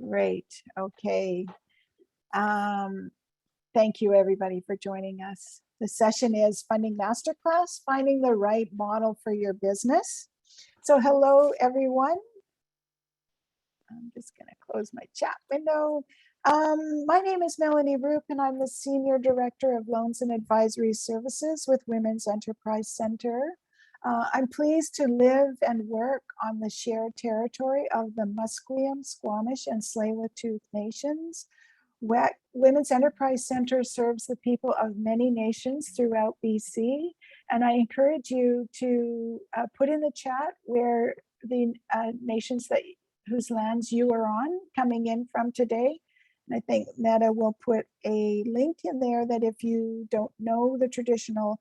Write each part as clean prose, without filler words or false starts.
Great. Okay. Thank you, everybody, for joining us. The session is Funding Masterclass, Finding the Right Model for Your Business. So hello, everyone. I'm just going to close my chat window. My name is Melanie Roop, and I'm the Senior Director of Loans and Advisory Services with Women's Enterprise Center. I'm pleased to live and work on the shared territory of the Musqueam, Squamish, and Tsleil-Waututh Nations. Women's Enterprise Center serves the people of many nations throughout BC, and I encourage you to put in the chat where the nations whose lands you are on coming in from today. And I think Meta will put a link in there that if you don't know the traditional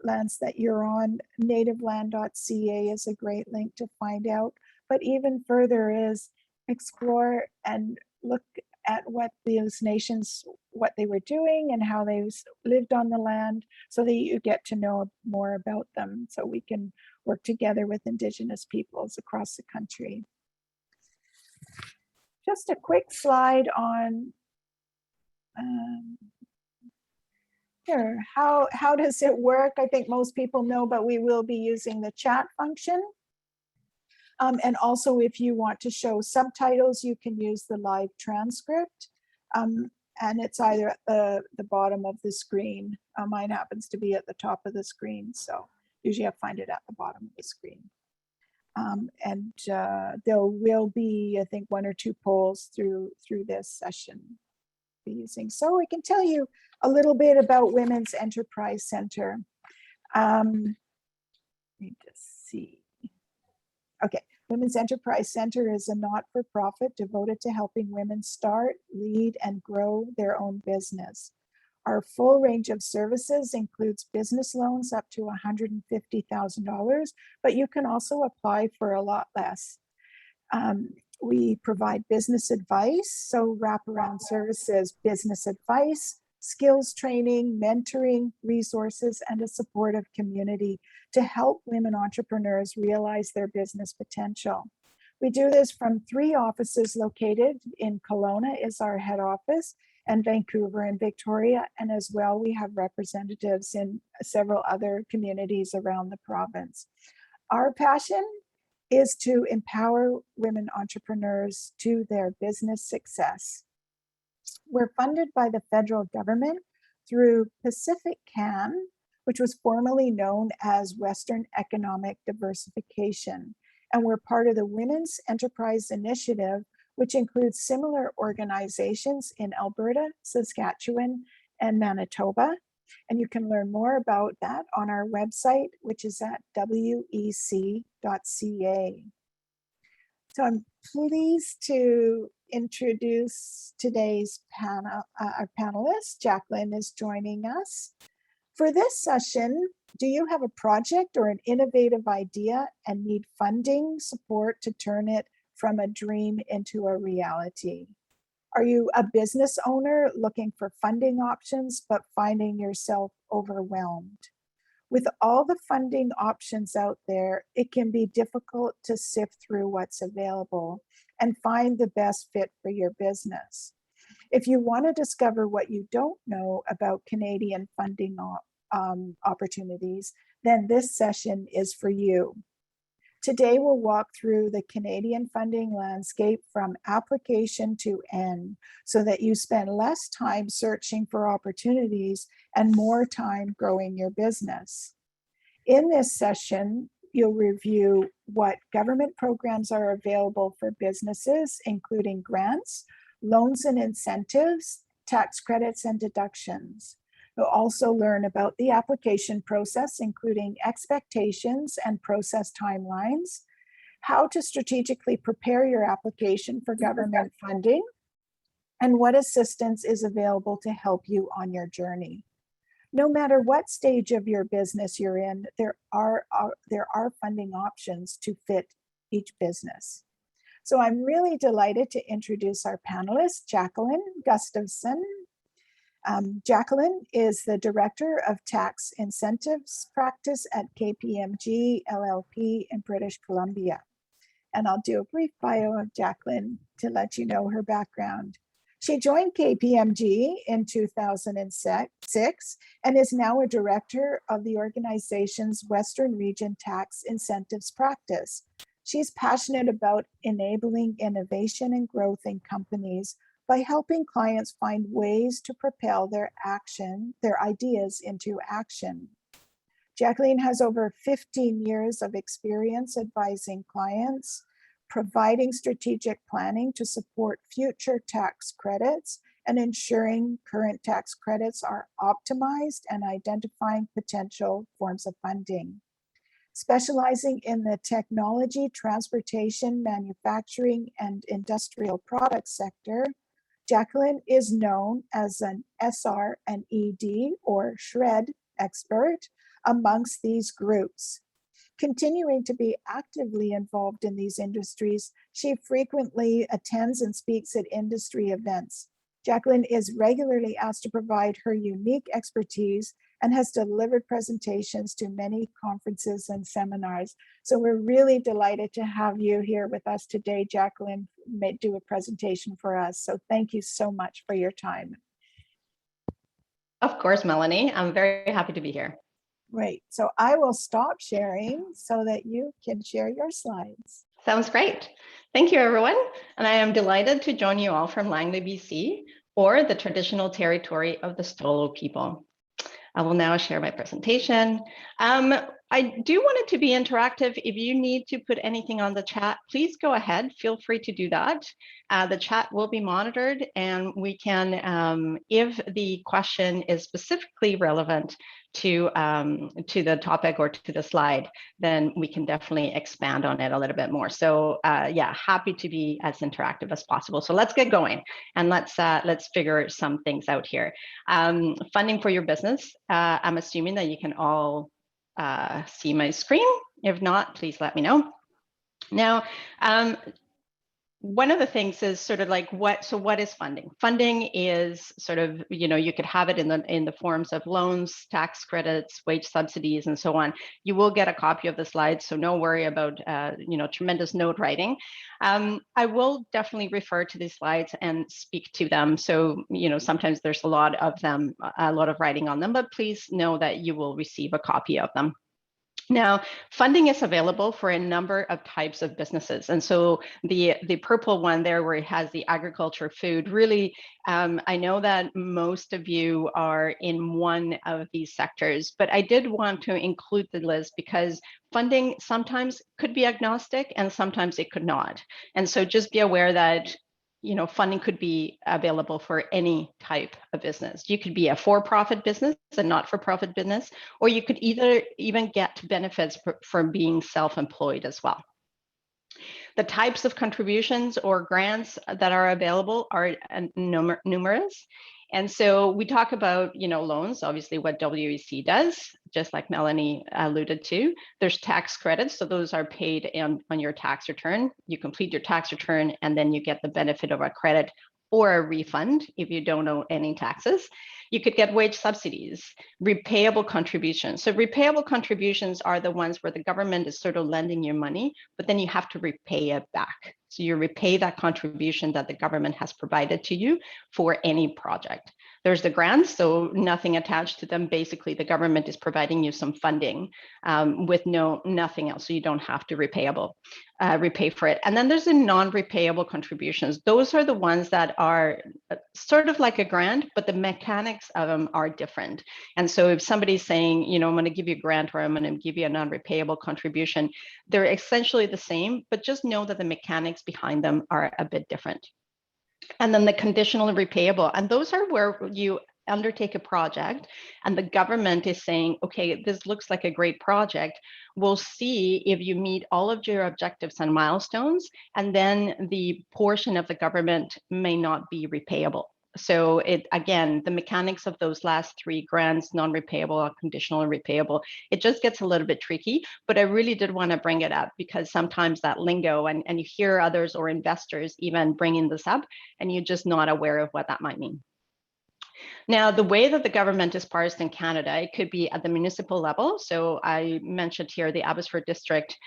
lands that you're on, nativeland.ca is a great link to find out. But even further is explore and look at what those nations, what they were doing and how they lived on the land, so that you get to know more about them, so we can work together with Indigenous peoples across the country. Just a quick slide on here. How does it work? I think most people know, but we will be using the chat function. And also, if you want to show subtitles, you can use the live transcript. And it's either at the bottom of the screen. Mine happens to be at the top of the screen, so usually I find it at the bottom of the screen. And there will be, I think, 1 or 2 polls through this session be using. So I can tell you a little bit about Women's Enterprise Center. Let me just see. Okay, Women's Enterprise Center is a not-for-profit devoted to helping women start, lead, and grow their own business. Our full range of services includes business loans up to $150,000, but you can also apply for a lot less. We provide business advice, so wraparound services, business advice, skills training, mentoring, resources, and a supportive community to help women entrepreneurs realize their business potential. We do this from 3 offices located in Kelowna is our head office, and Vancouver and Victoria, and as well we have representatives in several other communities around the province. Our passion is to empower women entrepreneurs to their business success. We're funded by the federal government through Pacific CAN, which was formerly known as Western Economic Diversification, and we're part of the Women's Enterprise Initiative, which includes similar organizations in Alberta, Saskatchewan, and Manitoba. And you can learn more about that on our website, which is at wec.ca. So I'm pleased to introduce today's panel. Our panelist, Jacqueline, is joining us. For this session, do you have a project or an innovative idea and need funding support to turn it from a dream into a reality? Are you a business owner looking for funding options but finding yourself overwhelmed? With all the funding options out there, it can be difficult to sift through what's available and find the best fit for your business. If you want to discover what you don't know about Canadian funding opportunities, then this session is for you. Today, we'll walk through the Canadian funding landscape from application to end, so that you spend less time searching for opportunities and more time growing your business. In this session, you'll review what government programs are available for businesses, including grants, loans and incentives, tax credits, and deductions. You'll also learn about the application process, including expectations and process timelines, how to strategically prepare your application for government funding, and what assistance is available to help you on your journey. No matter what stage of your business you're in, there are funding options to fit each business. So I'm really delighted to introduce our panelist, Jacqueline Gustafson. Jacqueline is the Director of Tax Incentives Practice at KPMG LLP in British Columbia. And I'll do a brief bio of Jacqueline to let you know her background. She joined KPMG in 2006 and is now a director of the organization's Western Region Tax Incentives practice. She's passionate about enabling innovation and growth in companies by helping clients find ways to propel their ideas into action. Jacqueline has over 15 years of experience advising clients, providing strategic planning to support future tax credits, and ensuring current tax credits are optimized and identifying potential forms of funding. Specializing in the technology, transportation, manufacturing, and industrial products sector, Jacqueline is known as an SR and ED or SHRED expert amongst these groups. Continuing to be actively involved in these industries, she frequently attends and speaks at industry events. Jacqueline is regularly asked to provide her unique expertise and has delivered presentations to many conferences and seminars. So we're really delighted to have you here with us today, Jacqueline, do a presentation for us. So thank you so much for your time. Of course, Melanie, I'm very happy to be here. Great. So I will stop sharing so that you can share your slides. Sounds great. Thank you, everyone. And I am delighted to join you all from Langley, BC, or the traditional territory of the Stolo people. I will now share my presentation. I do want it to be interactive. If you need to put anything on the chat, please go ahead. Feel free to do that. The chat will be monitored, and we can, if the question is specifically relevant to the topic or to the slide, then we can definitely expand on it a little bit more. So yeah, happy to be as interactive as possible. So let's get going, and let's figure some things out here. Funding for your business. I'm assuming that you can all see my screen. If not, please let me know. Now, one of the things is sort of like what is funding? Funding is sort of, you could have it in the forms of loans, tax credits, wage subsidies, and so on. You will get a copy of the slides, so no worry about tremendous note writing. I will definitely refer to these slides and speak to them. So sometimes there's a lot of them, a lot of writing on them, but please know that you will receive a copy of them. Now, funding is available for a number of types of businesses. And so the purple one there where it has the agriculture, food, really, I know that most of you are in one of these sectors, but I did want to include the list because funding sometimes could be agnostic and sometimes it could not. And so just be aware that funding could be available for any type of business. You could be a for-profit business, a not-for-profit business, or you could even get benefits from being self-employed as well. The types of contributions or grants that are available are numerous. And so we talk about, loans, obviously what WEC does, just like Melanie alluded to. There's tax credits, so those are paid on your tax return. You complete your tax return, and then you get the benefit of a credit or a refund if you don't owe any taxes. You could get wage subsidies, repayable contributions. So repayable contributions are the ones where the government is sort of lending you money, but then you have to repay it back. So you repay that contribution that the government has provided to you for any project. There's the grants, so nothing attached to them. Basically, the government is providing you some funding with nothing else, so you don't have to repay for it. And then there's the non-repayable contributions. Those are the ones that are sort of like a grant, but the mechanics of them are different. And so if somebody's saying, I'm going to give you a grant or I'm going to give you a non-repayable contribution, they're essentially the same, but just know that the mechanics behind them are a bit different. And then the conditional and repayable, and those are where you undertake a project and the government is saying, okay, this looks like a great project. We'll see if you meet all of your objectives and milestones, and then the portion of the government may not be repayable. So again, the mechanics of those last three grants, non-repayable, conditional, and repayable, it just gets a little bit tricky, but I really did want to bring it up because sometimes that lingo and you hear others or investors even bringing this up and you're just not aware of what that might mean. Now, the way that the government is parsed in Canada, it could be at the municipal level. So I mentioned here the Abbotsford district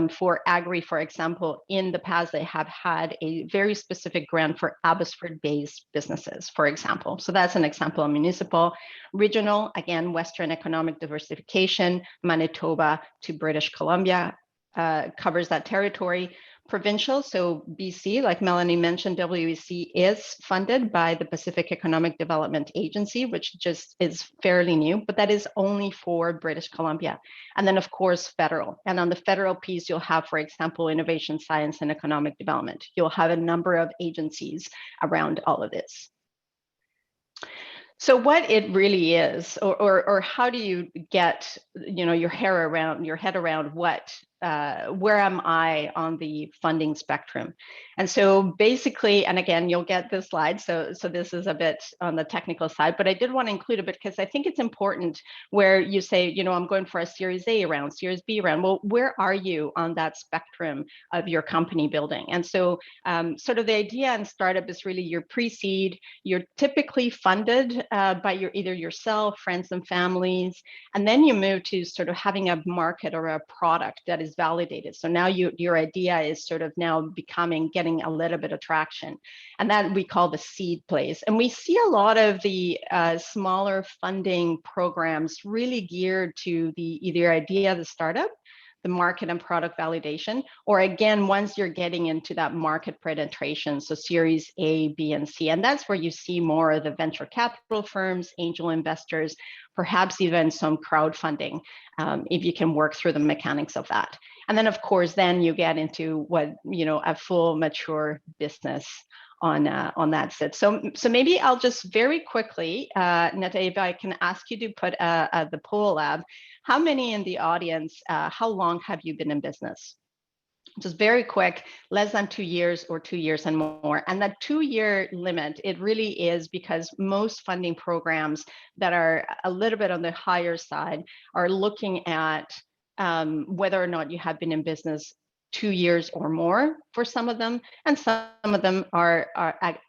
for Agri, for example. In the past, they have had a very specific grant for Abbotsford-based businesses, for example. So that's an example of municipal. Regional, again, Western Economic Diversification, Manitoba to British Columbia covers that territory. Provincial, so BC, like Melanie mentioned, WEC is funded by the Pacific Economic Development Agency, which just is fairly new, but that is only for British Columbia. And then of course, federal. And on the federal piece, you'll have, for example, innovation, science, and economic development. You'll have a number of agencies around all of this. So what it really is, or how do you get, your head around what, where am I on the funding spectrum? And so basically, and again, you'll get this slide. So this is a bit on the technical side, but I did want to include it because I think it's important where you say, I'm going for a Series A round, Series B round. Well, where are you on that spectrum of your company building? And so sort of the idea in startup is really your pre-seed. You're typically funded by either yourself, friends and families, and then you move to sort of having a market or a product that is validated. So now your idea is sort of now getting a little bit of traction, and that we call the seed place. And we see a lot of the smaller funding programs really geared to the either idea of the startup, the market and product validation, or again, once you're getting into that market penetration, so Series A, B, and C. And that's where you see more of the venture capital firms, angel investors, perhaps even some crowdfunding, if you can work through the mechanics of that. And then of course, then you get into what, a full mature business on that set. So maybe I'll just very quickly, Netta, if I can ask you to put the poll up. How many in the audience, how long have you been in business? Just very quick, less than 2 years or 2 years and more. And that 2-year limit, it really is because most funding programs that are a little bit on the higher side are looking at whether or not you have been in business 2 years or more for some of them, and some of them are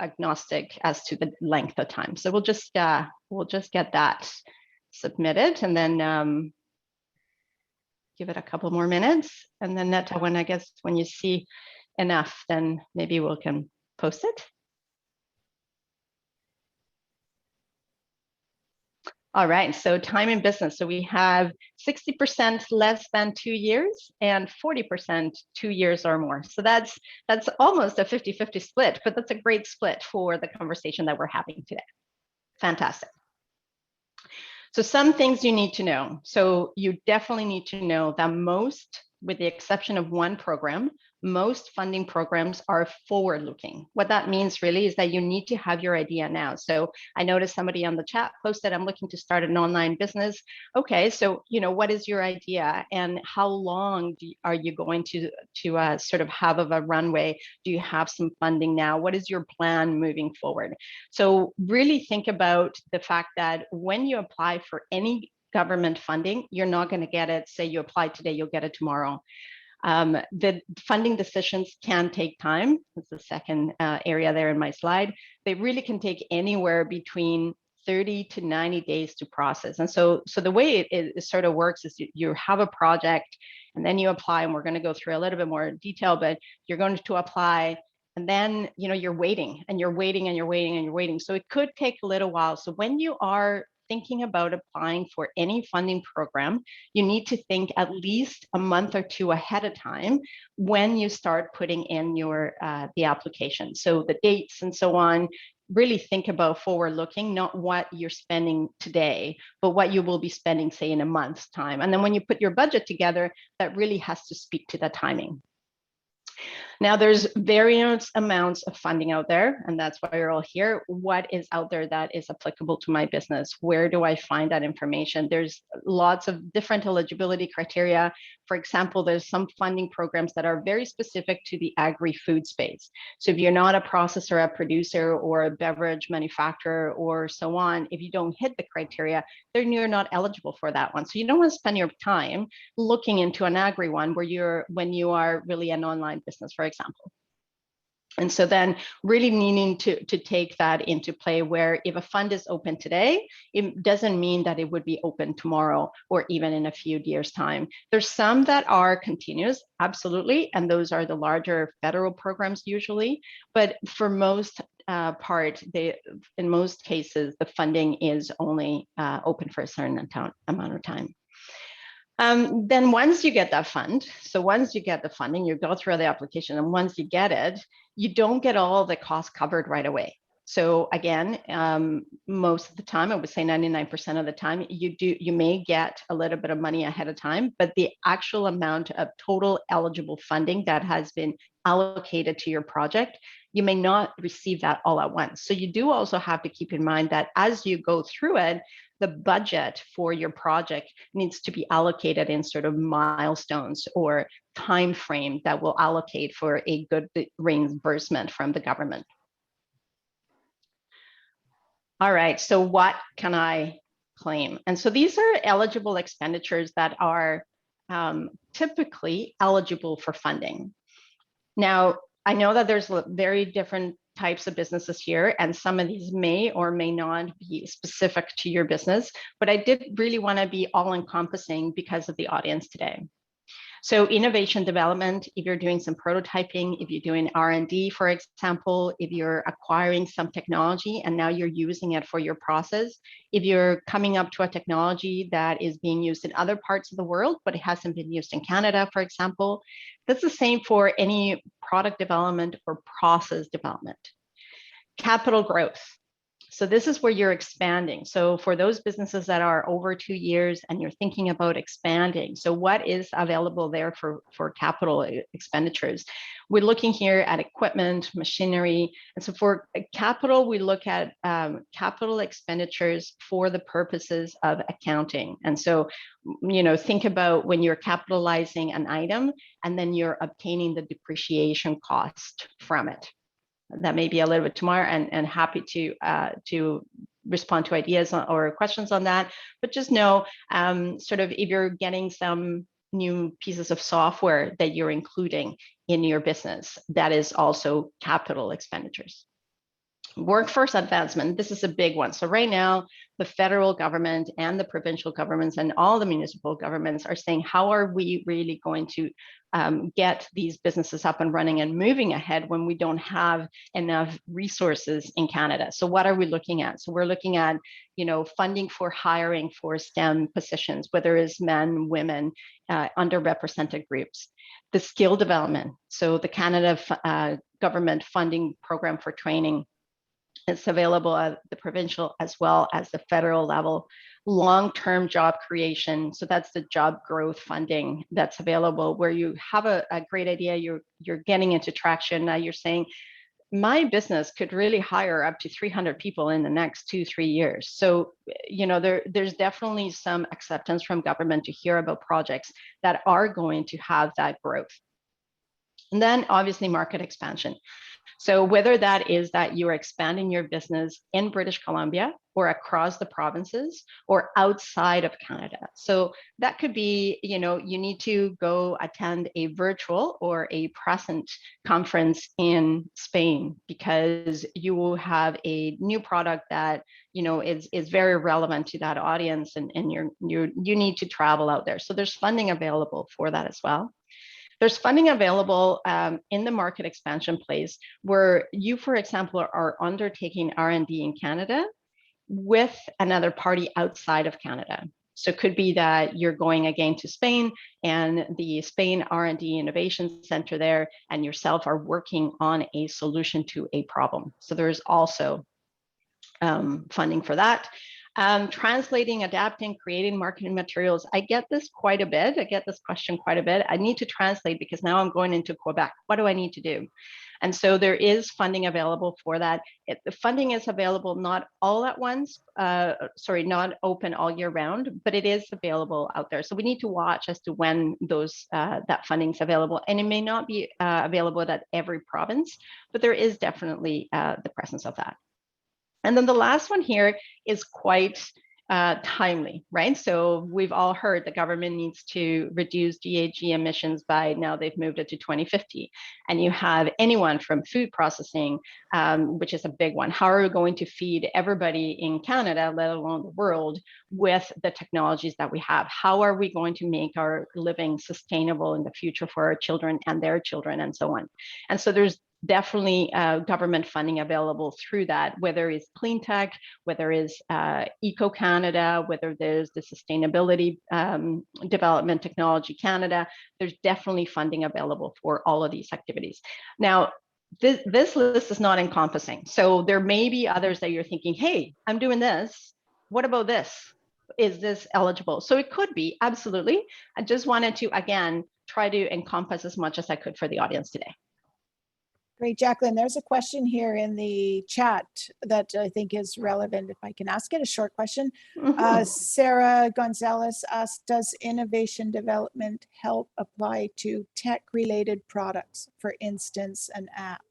agnostic as to the length of time. So we'll just get that submitted, and then give it a couple more minutes, and then Netta, when you see enough, then maybe we can post it. All right, so time in business. So we have 60% less than 2 years and 40% 2 years or more. So that's almost a 50-50 split, but that's a great split for the conversation that we're having today. Fantastic. So some things you need to know. So you definitely need to know that most, with the exception of one program, most funding programs are forward-looking. What that means really is that you need to have your idea now. So I noticed somebody on the chat posted, I'm looking to start an online business. Okay, so what is your idea and how long are you going to sort of have of a runway? Do you have some funding now? What is your plan moving forward? So really think about the fact that when you apply for any government funding, you're not going to get it. Say you apply today, you'll get it tomorrow. The funding decisions can take time. That's the second area there in my slide. They really can take anywhere between 30 to 90 days to process. And so the way it sort of works is you have a project and then you apply, and we're going to go through a little bit more detail, but you're going to apply. And then, you're waiting and you're waiting and you're waiting and you're waiting. So it could take a little while. So when you are thinking about applying for any funding program, you need to think at least a month or two ahead of time when you start putting in your the application. So the dates and so on, really think about forward looking, not what you're spending today, but what you will be spending, say, in a month's time. And then when you put your budget together, that really has to speak to the timing. Now, there's various amounts of funding out there, and that's why you're all here. What is out there that is applicable to my business? Where do I find that information? There's lots of different eligibility criteria. For example, there's some funding programs that are very specific to the agri-food space. So if you're not a processor, a producer, or a beverage manufacturer, or so on, if you don't hit the criteria, then you're not eligible for that one. So you don't want to spend your time looking into an agri one when you are really an online business, for example. And so then really needing to take that into play, where if a fund is open today, it doesn't mean that it would be open tomorrow or even in a few years' time. There's some that are continuous, absolutely, and those are the larger federal programs usually. But for most part, in most cases, the funding is only open for a certain amount of time. Then once you get that fund, so once you get the funding, you go through the application, and once you get it, you don't get all the costs covered right away. So again, most of the time, I would say 99% of the time, you may get a little bit of money ahead of time, but the actual amount of total eligible funding that has been allocated to your project, you may not receive that all at once. So you do also have to keep in mind that as you go through it, the budget for your project needs to be allocated in sort of milestones or time frame that will allocate for a good reimbursement from the government. All right, so what can I claim? And so these are eligible expenditures that are typically eligible for funding. Now, I know that there's very different types of businesses here, and some of these may or may not be specific to your business, but I did really want to be all-encompassing because of the audience today. So innovation development, if you're doing some prototyping, if you're doing R&D, for example, if you're acquiring some technology and now you're using it for your process, if you're coming up to a technology that is being used in other parts of the world, but it hasn't been used in Canada, for example, that's the same for any product development or process development. Capital growth. So this is where you're expanding. So for those businesses that are over 2 years and you're thinking about expanding, so what is available there for capital expenditures? We're looking here at equipment, machinery. And so for capital, we look at capital expenditures for the purposes of accounting. And so, think about when you're capitalizing an item and then you're obtaining the depreciation cost from it. That may be a little bit tomorrow, and happy to respond to ideas or questions on that. But just know, sort of if you're getting some new pieces of software that you're including in your business, that is also capital expenditures. Workforce advancement, this is a big one. So right now, the federal government and the provincial governments and all the municipal governments are saying, how are we really going to get these businesses up and running and moving ahead when we don't have enough resources in Canada? So what are we looking at? So we're looking at, funding for hiring for STEM positions, whether it's men, women, underrepresented groups. The skill development. So the Canada government funding program for training. It's available at the provincial as well as the federal level. Long-term job creation. So that's the job growth funding that's available, where you have a great idea, you're getting into traction. Now you're saying, my business could really hire up to 300 people in the next 2-3 years. So, there's definitely some acceptance from government to hear about projects that are going to have that growth. And then obviously market expansion. So whether that is that you're expanding your business in British Columbia or across the provinces or outside of Canada. So that could be, you need to go attend a virtual or a present conference in Spain because you will have a new product that, is very relevant to that audience, and you need to travel out there. So there's funding available for that as well. There's funding available in the market expansion place where you, for example, are undertaking R&D in Canada with another party outside of Canada. So it could be that you're going again to Spain and the Spain R&D Innovation Center there and yourself are working on a solution to a problem. So there's also funding for that. Translating, adapting, creating marketing materials. I get this quite a bit. I get this question quite a bit. I need to translate because now I'm going into Quebec. What do I need to do? And so there is funding available for that. The funding is available not all at once, not open all year round, but it is available out there. So we need to watch as to when that funding is available. And it may not be available at every province, but there is definitely the presence of that. And then the last one here is quite timely, right? So we've all heard the government needs to reduce GHG emissions by, now they've moved it to 2050. And you have anyone from food processing, which is a big one. How are we going to feed everybody in Canada, let alone the world, with the technologies that we have? How are we going to make our living sustainable in the future for our children and their children and so on? And so there's definitely government funding available through that, whether it's clean tech, whether it's Eco Canada, whether there's the Sustainability Development Technology Canada. There's definitely funding available for all of these activities. Now, this list is not encompassing. So there may be others that you're thinking, hey, I'm doing this. What about this? Is this eligible? So it could be, absolutely. I just wanted to, again, try to encompass as much as I could for the audience today. Great, Jacqueline. There's a question here in the chat that I think is relevant, if I can ask it, a short question. Sarah Gonzalez asked, does innovation development help apply to tech-related products, for instance, an app?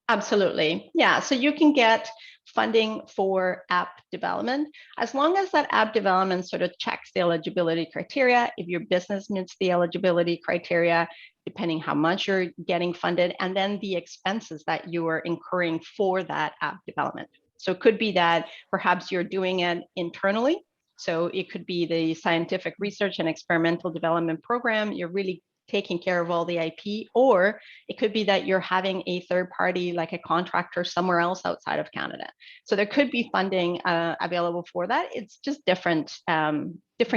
Absolutely. Yeah. So you can get funding for app development as long as that app development sort of checks the eligibility criteria. If your business meets the eligibility criteria, depending how much you're getting funded, and then the expenses that you are incurring for that app development. So it could be that perhaps you're doing it internally. So it could be the scientific research and experimental development program. You're really taking care of all the IP, or it could be that you're having a third party, like a contractor somewhere else outside of Canada. So there could be funding available for that. It's just different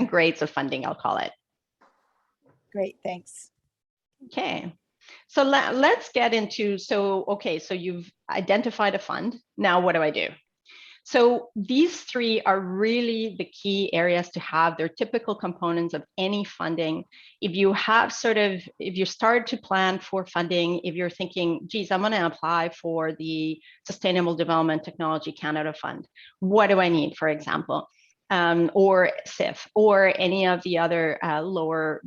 grades of funding, I'll call it. Great, thanks. Okay, so let's get into, so you've identified a fund. Now what do I do? So these three are really the key areas to have. They're typical components of any funding. If you have if you start to plan for funding, if you're thinking, geez, I'm going to apply for the Sustainable Development Technology Canada Fund, what do I need, for example? Or SIF, or any of the other lower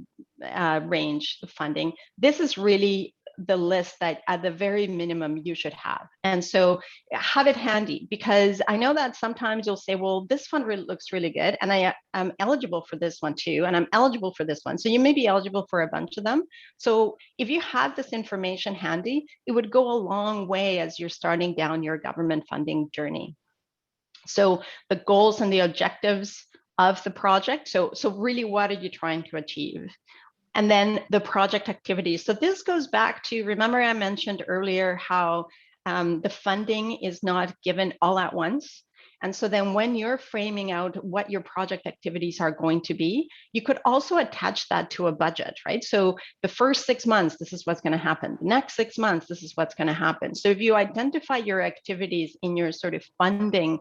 range funding. This is really the list that at the very minimum you should have. And so have it handy, because I know that sometimes you'll say, well, this fund looks really good, and I'm eligible for this one too, and I'm eligible for this one. So you may be eligible for a bunch of them. So if you have this information handy, it would go a long way as you're starting down your government funding journey. So the goals and the objectives of the project. So really, what are you trying to achieve? And then the project activities. So this goes back to, remember I mentioned earlier how the funding is not given all at once. And so then when you're framing out what your project activities are going to be, you could also attach that to a budget, right? So the first 6 months, this is what's going to happen. The next 6 months, this is what's going to happen. So if you identify your activities in your sort of funding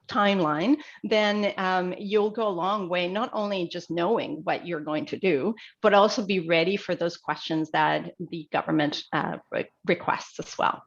timeline, then you'll go a long way, not only just knowing what you're going to do, but also be ready for those questions that the government requests as well.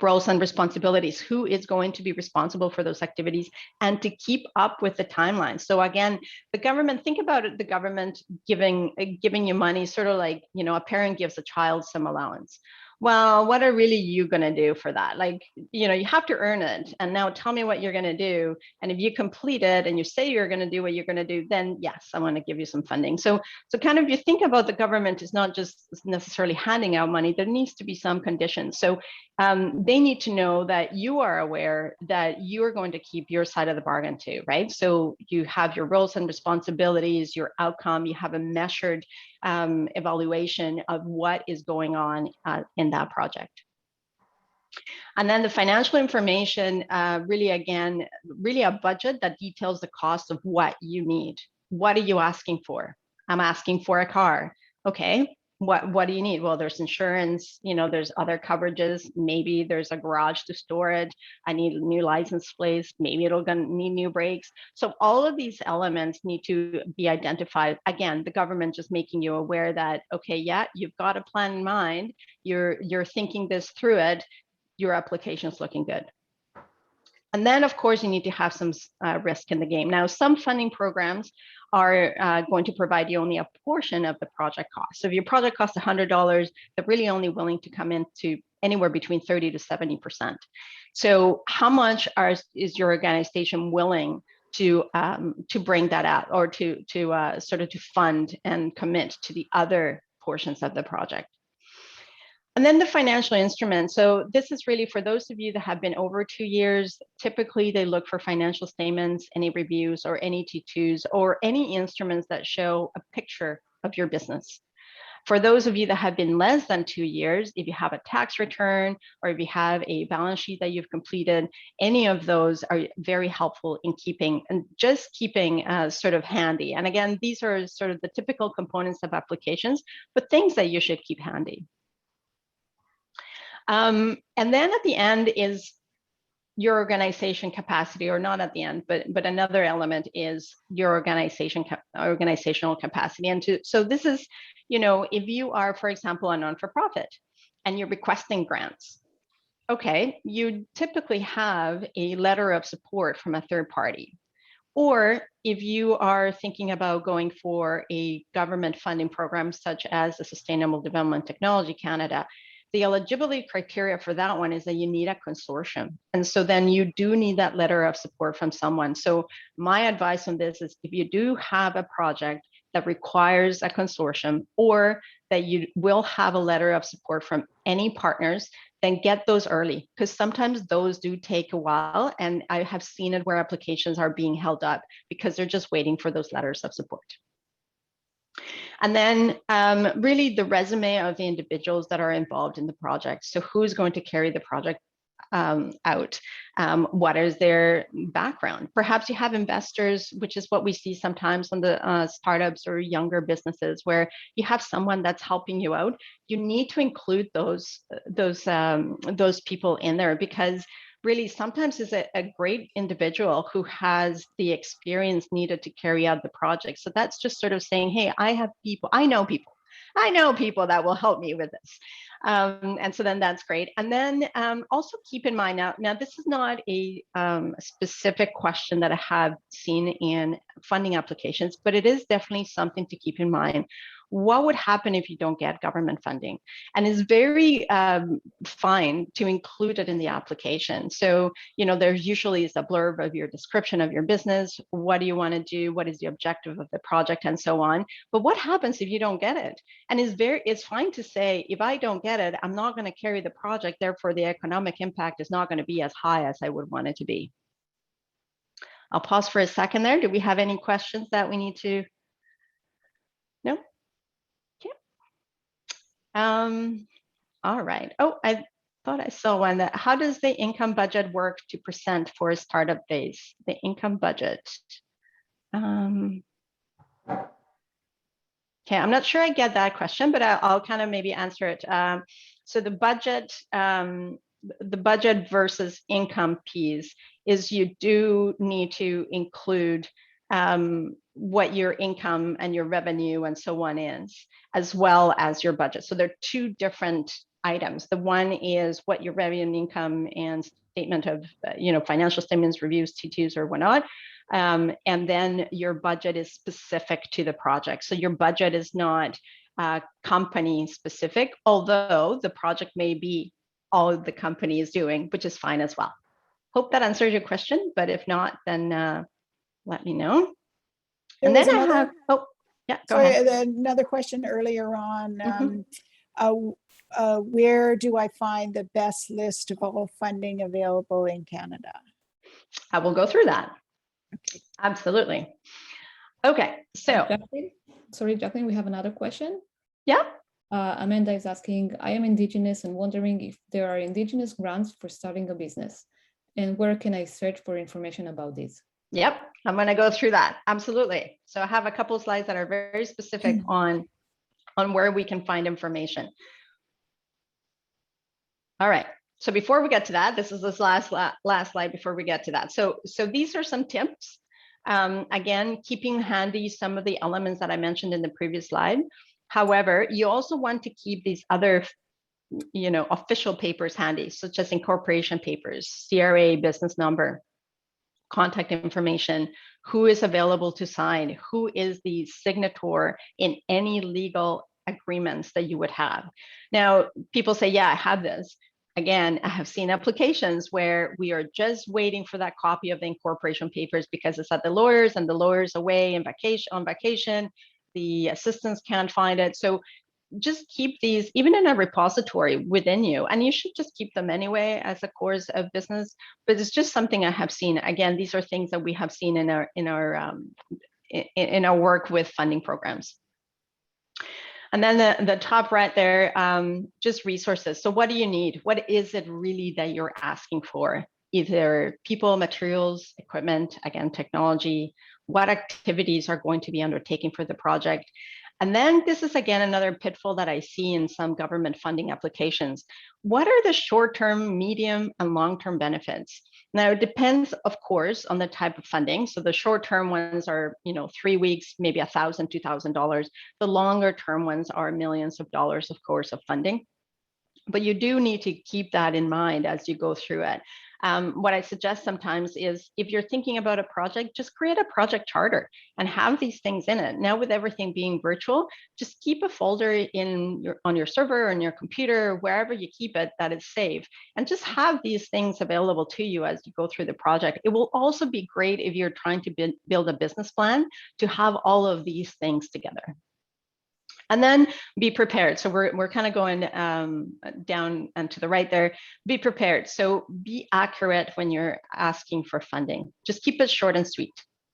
Roles and responsibilities, who is going to be responsible for those activities, and to keep up with the timeline. So again, the government, think about it, the government giving you money, sort of like, a parent gives a child some allowance. Well, what are really you going to do for that? Like, you have to earn it. And now tell me what you're going to do. And if you complete it and you say you're going to do what you're going to do, then yes, I want to give you some funding. So kind of you think about the government is not just necessarily handing out money. There needs to be some conditions. So they need to know that you are aware that you are going to keep your side of the bargain too, right? So you have your roles and responsibilities, your outcome, you have a measured evaluation of what is going on in that project. And then the financial information, really a budget that details the cost of what you need. What are you asking for? I'm asking for a car. Okay. What do you need? Well, there's insurance, there's other coverages. Maybe there's a garage to store it. I need a new license plate. Maybe it'll need new brakes. So all of these elements need to be identified. Again, the government just making you aware that, okay, yeah, you've got a plan in mind. You're thinking this through it. Your application is looking good. And then, of course, you need to have some risk in the game. Now, some funding programs are going to provide you only a portion of the project cost. So if your project costs $100, they're really only willing to come into anywhere between 30 to 70%. So how much is your organization willing to bring that out, or to sort of to fund and commit to the other portions of the project? And then the financial instruments. So this is really for those of you that have been over 2 years. Typically, they look for financial statements, any reviews or any T2s, or any instruments that show a picture of your business. For those of you that have been less than 2 years, if you have a tax return or if you have a balance sheet that you've completed, any of those are very helpful in keeping sort of handy. And again, these are sort of the typical components of applications, but things that you should keep handy. And then at the end is your organization capacity, or not at the end, but another element is your organizational capacity. And so this is, if you are, for example, a non-for-profit and you're requesting grants, okay, you typically have a letter of support from a third party. Or if you are thinking about going for a government funding program, such as the Sustainable Development Technology Canada, the eligibility criteria for that one is that you need a consortium. And so then you do need that letter of support from someone. So my advice on this is, if you do have a project that requires a consortium, or that you will have a letter of support from any partners, then get those early, because sometimes those do take a while. And I have seen it where applications are being held up because they're just waiting for those letters of support. And then really the resume of the individuals that are involved in the project. So who's going to carry the project out? What is their background? Perhaps you have investors, which is what we see sometimes on the startups or younger businesses, where you have someone that's helping you out. You need to include those people in there, because really sometimes is a great individual who has the experience needed to carry out the project. So that's just sort of saying, hey, I know people that will help me with this. And so then that's great. And then also keep in mind, now this is not a specific question that I have seen in funding applications, but it is definitely something to keep in mind. What would happen if you don't get government funding? And it's very fine to include it in the application. So, there usually is a blurb of your description of your business. What do you want to do? What is the objective of the project, and so on. But what happens if you don't get it? And it's fine to say, if I don't get it, I'm not going to carry the project. Therefore, the economic impact is not going to be as high as I would want it to be. I'll pause for a second there. Do we have any questions that we need to? No? All right. Oh, I thought I saw one. That how does the income budget work to present for a startup phase? The income budget. Okay, I'm not sure I get that question, but I'll kind of maybe answer it. So the budget versus income piece is, you do need to include what your income and your revenue and so on is, as well as your budget. So there are two different items. The one is what your revenue and income and statement of, financial statements, reviews, T2s or whatnot. And then your budget is specific to the project. So your budget is not company specific, although the project may be all the company is doing, which is fine as well. Hope that answers your question, but if not, then let me know. And then I have, go ahead. Another question earlier on. Where do I find the best list of all funding available in Canada? I will go through that. Okay. Absolutely. Okay, so. Jacqueline, we have another question. Yeah. Amanda is asking, I am Indigenous and wondering if there are Indigenous grants for starting a business, and where can I search for information about this? Yep, I'm going to go through that. Absolutely. So I have a couple of slides that are very specific on where we can find information. All right. So before we get to that, this is this last slide before we get to that. So these are some tips. Again, keeping handy some of the elements that I mentioned in the previous slide. However, you also want to keep these other, official papers handy, such as incorporation papers, CRA, business number, contact information, who is available to sign, who is the signator in any legal agreements that you would have. Now, people say, yeah, I have this. Again, I have seen applications where we are just waiting for that copy of the incorporation papers because it's at the lawyers and the lawyer's away on vacation. The assistants can't find it. So just keep these even in a repository within you, and you should just keep them anyway as a course of business. But it's just something I have seen. Again, these are things that we have seen in our work with funding programs. And then the top right there, just resources. So what do you need? What is it really that you're asking for? Either people, materials, equipment, again, technology, what activities are going to be undertaken for the project? And then this is, again, another pitfall that I see in some government funding applications. What are the short-term, medium, and long-term benefits? Now, it depends, of course, on the type of funding. So the short-term ones are, 3 weeks, maybe $1,000, $2,000. The longer-term ones are millions of dollars, of course, of funding. But you do need to keep that in mind as you go through it. What I suggest sometimes is if you're thinking about a project, just create a project charter and have these things in it. Now with everything being virtual, just keep a folder on your server or in your computer, wherever you keep it, that is safe. And just have these things available to you as you go through the project. It will also be great if you're trying to build a business plan to have all of these things together. And then be prepared. So we're kind of going down and to the right there. Be prepared. So be accurate when you're asking for funding. Just keep it short and sweet.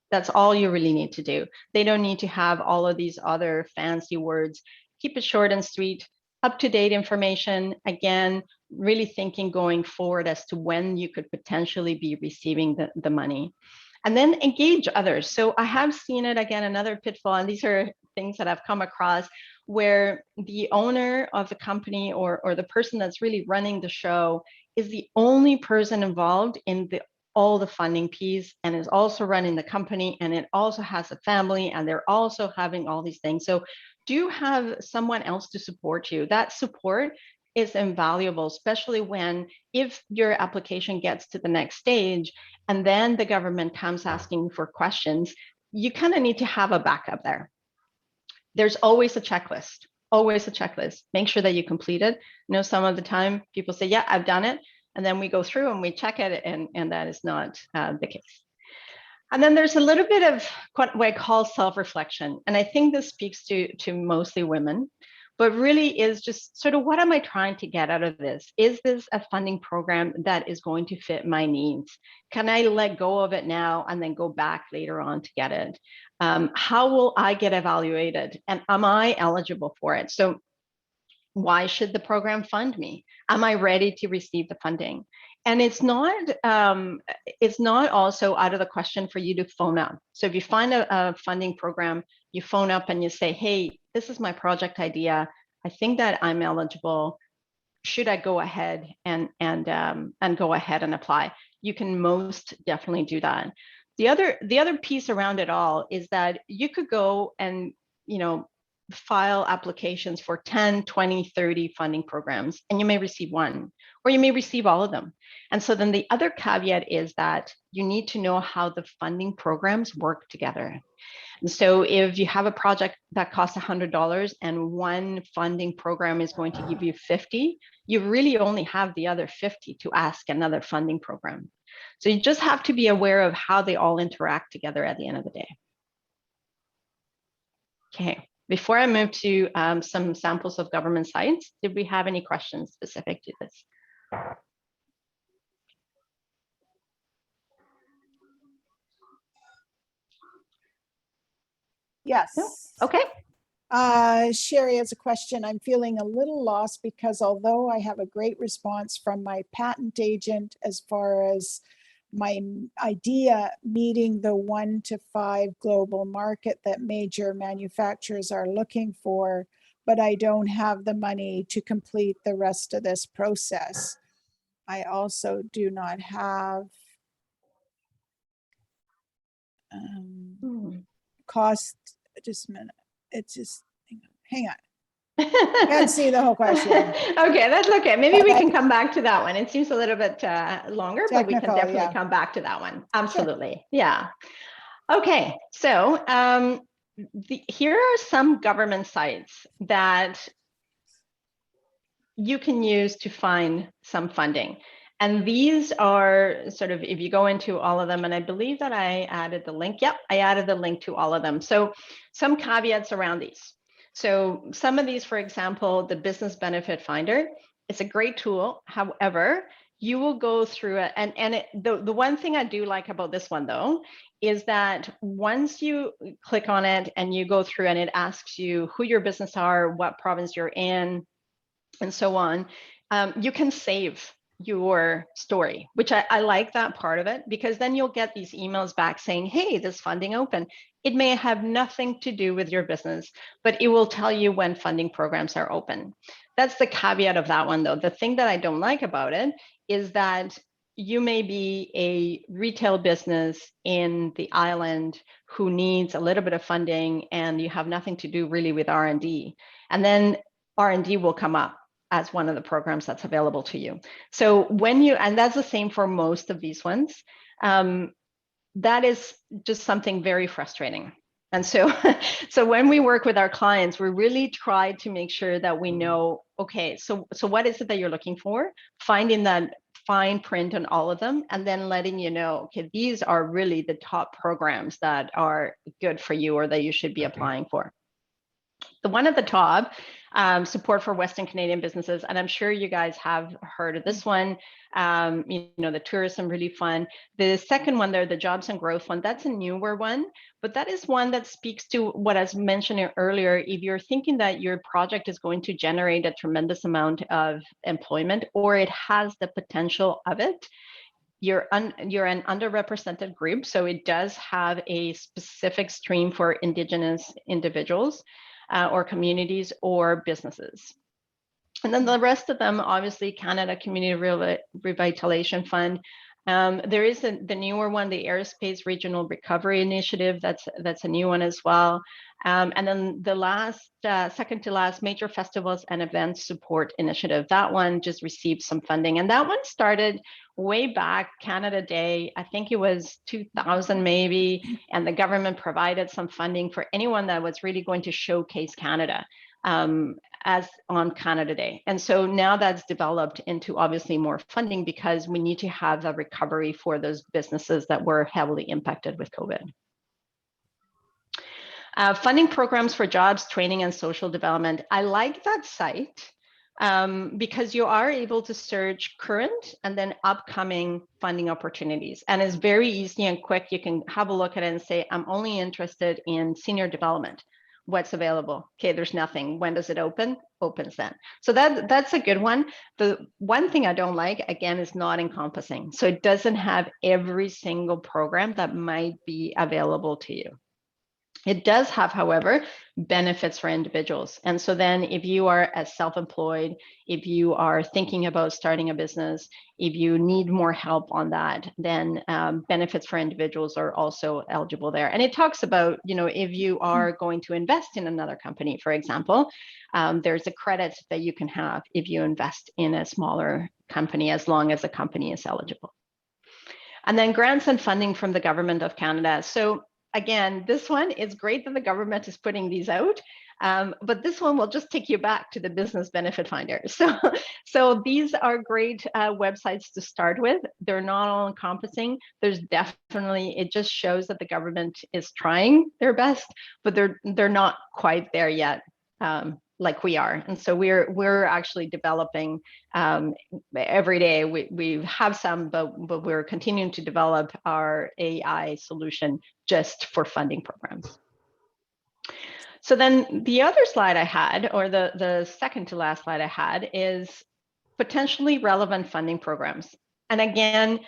That's all you really need to do. They don't need to have all of these other fancy words. Keep it short and sweet, up-to-date information. Again, really thinking going forward as to when you could potentially be receiving the money. And then engage others. So I have seen it, again, another pitfall, and these are things that I've come across where the owner of the company or the person that's really running the show is the only person involved in all the funding piece and is also running the company, and it also has a family and they're also having all these things. So do have someone else to support you. That support is invaluable, especially if your application gets to the next stage and then the government comes asking for questions, you kind of need to have a backup there. There's always a checklist, always a checklist. Make sure that you complete it. Some of the time people say, yeah, I've done it. And then we go through and we check it, and that is not the case. And then there's a little bit of what I call self-reflection. And I think this speaks to mostly women, but really is just sort of, what am I trying to get out of this? Is this a funding program that is going to fit my needs? Can I let go of it now and then go back later on to get it? How will I get evaluated? And am I eligible for it? So why should the program fund me? Am I ready to receive the funding? And it's not also out of the question for you to phone up. So if you find a funding program, you phone up and you say, hey, this is my project idea. I think that I'm eligible. Should I go ahead and go ahead and apply? You can most definitely do that. The other piece around it all is that you could go and file applications for 10, 20, 30 funding programs, and you may receive one, or you may receive all of them. And so then the other caveat is that you need to know how the funding programs work together. And so if you have a project that costs $100 and one funding program is going to give you 50, you really only have the other 50 to ask another funding program. So you just have to be aware of how they all interact together at the end of the day. Okay. Before I move to some samples of government sites, did we have any questions specific to this? Yes. No? Okay. Sherry has a question. I'm feeling a little lost because although I have a great response from my patent agent as far as my idea meeting the 1 to 5 global market that major manufacturers are looking for, but I don't have the money to complete the rest of this process. I also do not have cost, just a minute. It's just, hang on. Can't see the whole question. Okay, that's okay. Maybe we can come back to that one. It seems a little bit longer, but we can Technical, definitely yeah. come back to that one. Absolutely. Yeah. Okay, so here are some government sites that you can use to find some funding. And these are sort of, if you go into all of them, and I believe that I added the link. Yep, I added the link to all of them. So some caveats around these. So some of these, for example, the Business Benefit Finder, it's a great tool. However, you will go through it. And the one thing I do like about this one, though, is that once you click on it and you go through and it asks you who your business are, what province you're in, and so on, you can save your story, which I like that part of it, because then you'll get these emails back saying, hey, this funding open. It may have nothing to do with your business, but it will tell you when funding programs are open. That's the caveat of that one, though. The thing that I don't like about it is that you may be a retail business in the island who needs a little bit of funding, and you have nothing to do really with R&D. And then R&D will come up as one of the programs that's available to you. So when you, and that's the same for most of these ones, that is just something very frustrating. And so, so when we work with our clients, we really try to make sure that we know, okay, so what is it that you're looking for? Finding that fine print on all of them, and then letting you know, okay, these are really the top programs that are good for you or that you should be applying for. The one at the top, support for Western Canadian businesses, and I'm sure you guys have heard of this one. You know, the tourism relief fund. The second one there, the jobs and growth fund, that's a newer one, but that is one that speaks to what I was mentioning earlier. If you're thinking that your project is going to generate a tremendous amount of employment, or it has the potential of it, you're an underrepresented group, so it does have a specific stream for Indigenous individuals or communities or businesses. And then the rest of them, obviously, Canada Community Revitalization Fund. There is the newer one, the Aerospace Regional Recovery Initiative. That's a new one as well. And then the last, second to last, Major Festivals and Events Support Initiative. That one just received some funding, and that one started way back Canada Day. I think it was 2000 maybe, and the government provided some funding for anyone that was really going to showcase Canada as on Canada Day. And so now that's developed into obviously more funding, because we need to have a recovery for those businesses that were heavily impacted with COVID. Funding programs for jobs, training, and social development. I like that site because you are able to search current and then upcoming funding opportunities. And it's very easy and quick. You can have a look at it and say, I'm only interested in senior development. What's available? Okay, there's nothing. When does it open? Opens then. So that's a good one. The one thing I don't like, again, is not encompassing. So it doesn't have every single program that might be available to you. It does have, however, benefits for individuals. And so then if you are as self-employed, if you are thinking about starting a business, if you need more help on that, then benefits for individuals are also eligible there. And it talks about, you know, if you are going to invest in another company, for example, there's a credit that you can have if you invest in a smaller company, as long as the company is eligible. And then grants and funding from the Government of Canada. So again, this one is great that the government is putting these out, but this one will just take you back to the Business Benefit Finder. So these are great websites to start with. They're not all encompassing. There's definitely, it just shows that the government is trying their best, but they're not quite there yet. Like we are. And so we're actually developing every day. We have some, but we're continuing to develop our AI solution just for funding programs. So then the other slide I had, or the second to last slide I had, is potentially relevant funding programs. And again,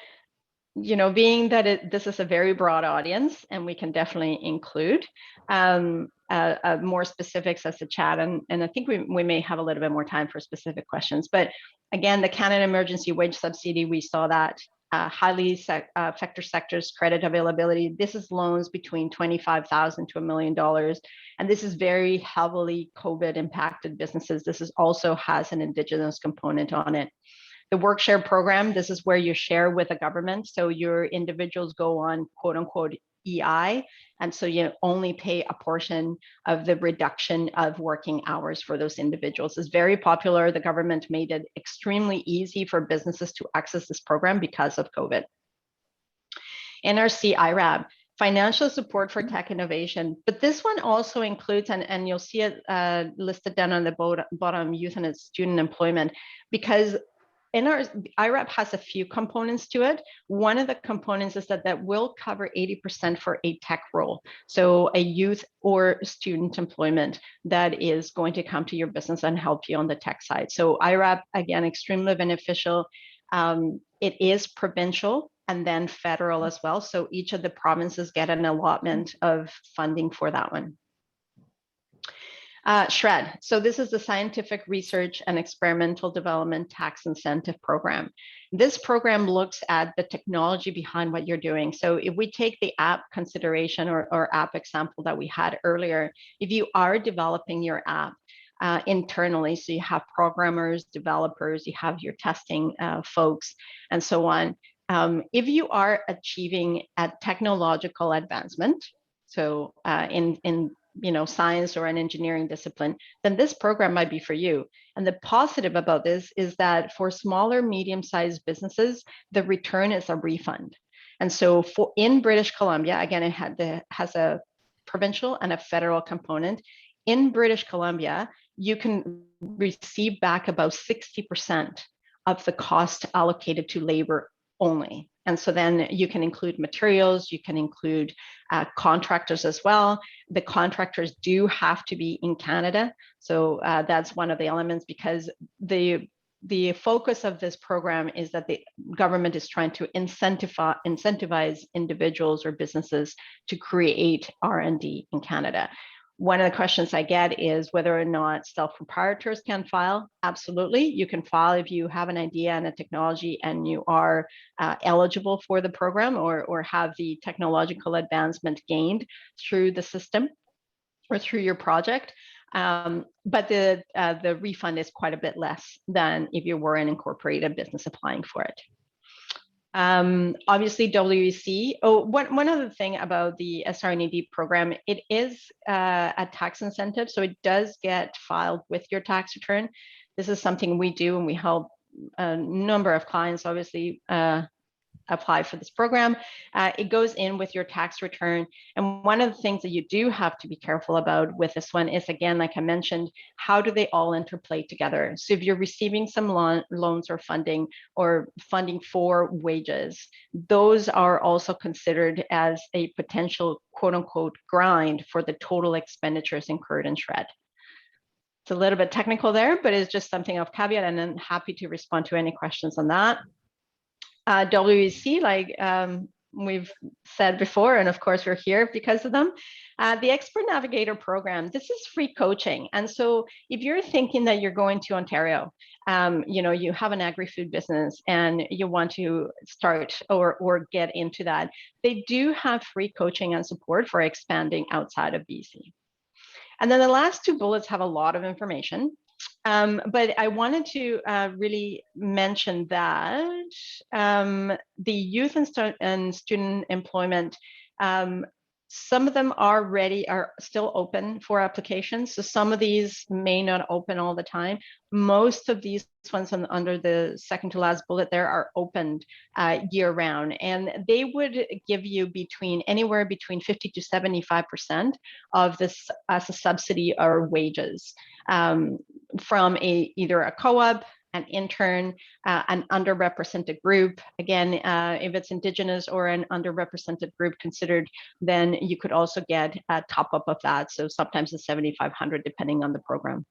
you know, being that this is a very broad audience, and we can definitely include more specifics as the chat, and I think we may have a little bit more time for specific questions. But again, the Canada Emergency Wage Subsidy, we saw that highly affected sectors credit availability. This is loans between $25,000 to $1 million. And this is very heavily COVID impacted businesses. This is also has an Indigenous component on it. The work share program, this is where you share with the government. So your individuals go on quote unquote EI. And so you only pay a portion of the reduction of working hours for those individuals. It's very popular. The government made it extremely easy for businesses to access this program because of COVID. NRC IRAB, financial support for tech innovation. But this one also includes, and you'll see it listed down on the bottom, youth and student employment, because IRAP has a few components to it. One of the components is that will cover 80% for a tech role. So a youth or student employment that is going to come to your business and help you on the tech side. So IRAP, again, extremely beneficial. It is provincial and then federal as well. So each of the provinces get an allotment of funding for that one. SHRED. So this is the Scientific Research and Experimental Development Tax Incentive Program. This program looks at the technology behind what you're doing. So if we take the app consideration or app example that we had earlier, if you are developing your app internally, so you have programmers, developers, you have your testing folks, and so on. If you are achieving a technological advancement, so in science or an engineering discipline, then this program might be for you. And the positive about this is that for smaller, medium-sized businesses, the return is a refund. And so in British Columbia, again, it has a provincial and a federal component. In British Columbia, you can receive back about 60% of the cost allocated to labor only. And so then you can include materials, you can include contractors as well. The contractors do have to be in Canada. So that's one of the elements, because the focus of this program is that the government is trying to incentivize individuals or businesses to create R&D in Canada. One of the questions I get is whether or not self-proprietors can file. Absolutely, you can file if you have an idea and a technology and you are eligible for the program or have the technological advancement gained through the system or through your project. But the refund is quite a bit less than if you were an incorporated business applying for it. Obviously WEC. One other thing about the SR&ED program, it is a tax incentive, so it does get filed with your tax return. This is something we do, and we help a number of clients obviously apply for this program. It goes in with your tax return. And one of the things that you do have to be careful about with this one is, again, like I mentioned, how do they all interplay together? So if you're receiving some loans or funding for wages, those are also considered as a potential quote unquote grind for the total expenditures incurred in SHRED. It's a little bit technical there, but it's just something of caveat, and I'm happy to respond to any questions on that. WEC, like we've said before, and of course we're here because of them. The Expert Navigator program, this is free coaching. And so if you're thinking that you're going to Ontario, you have an agri-food business and you want to start or get into that, they do have free coaching and support for expanding outside of BC. And then the last two bullets have a lot of information. But I wanted to really mention that the youth and student employment, some of them are still open for applications. So some of these may not open all the time. Most of these ones under the second to last bullet there are opened year round, and they would give you anywhere between 50 to 75% of this as a subsidy or wages from either a co-op, an intern, an underrepresented group. Again, if it's Indigenous or an underrepresented group considered, then you could also get a top up of that. So sometimes it's $7,500 depending on the program.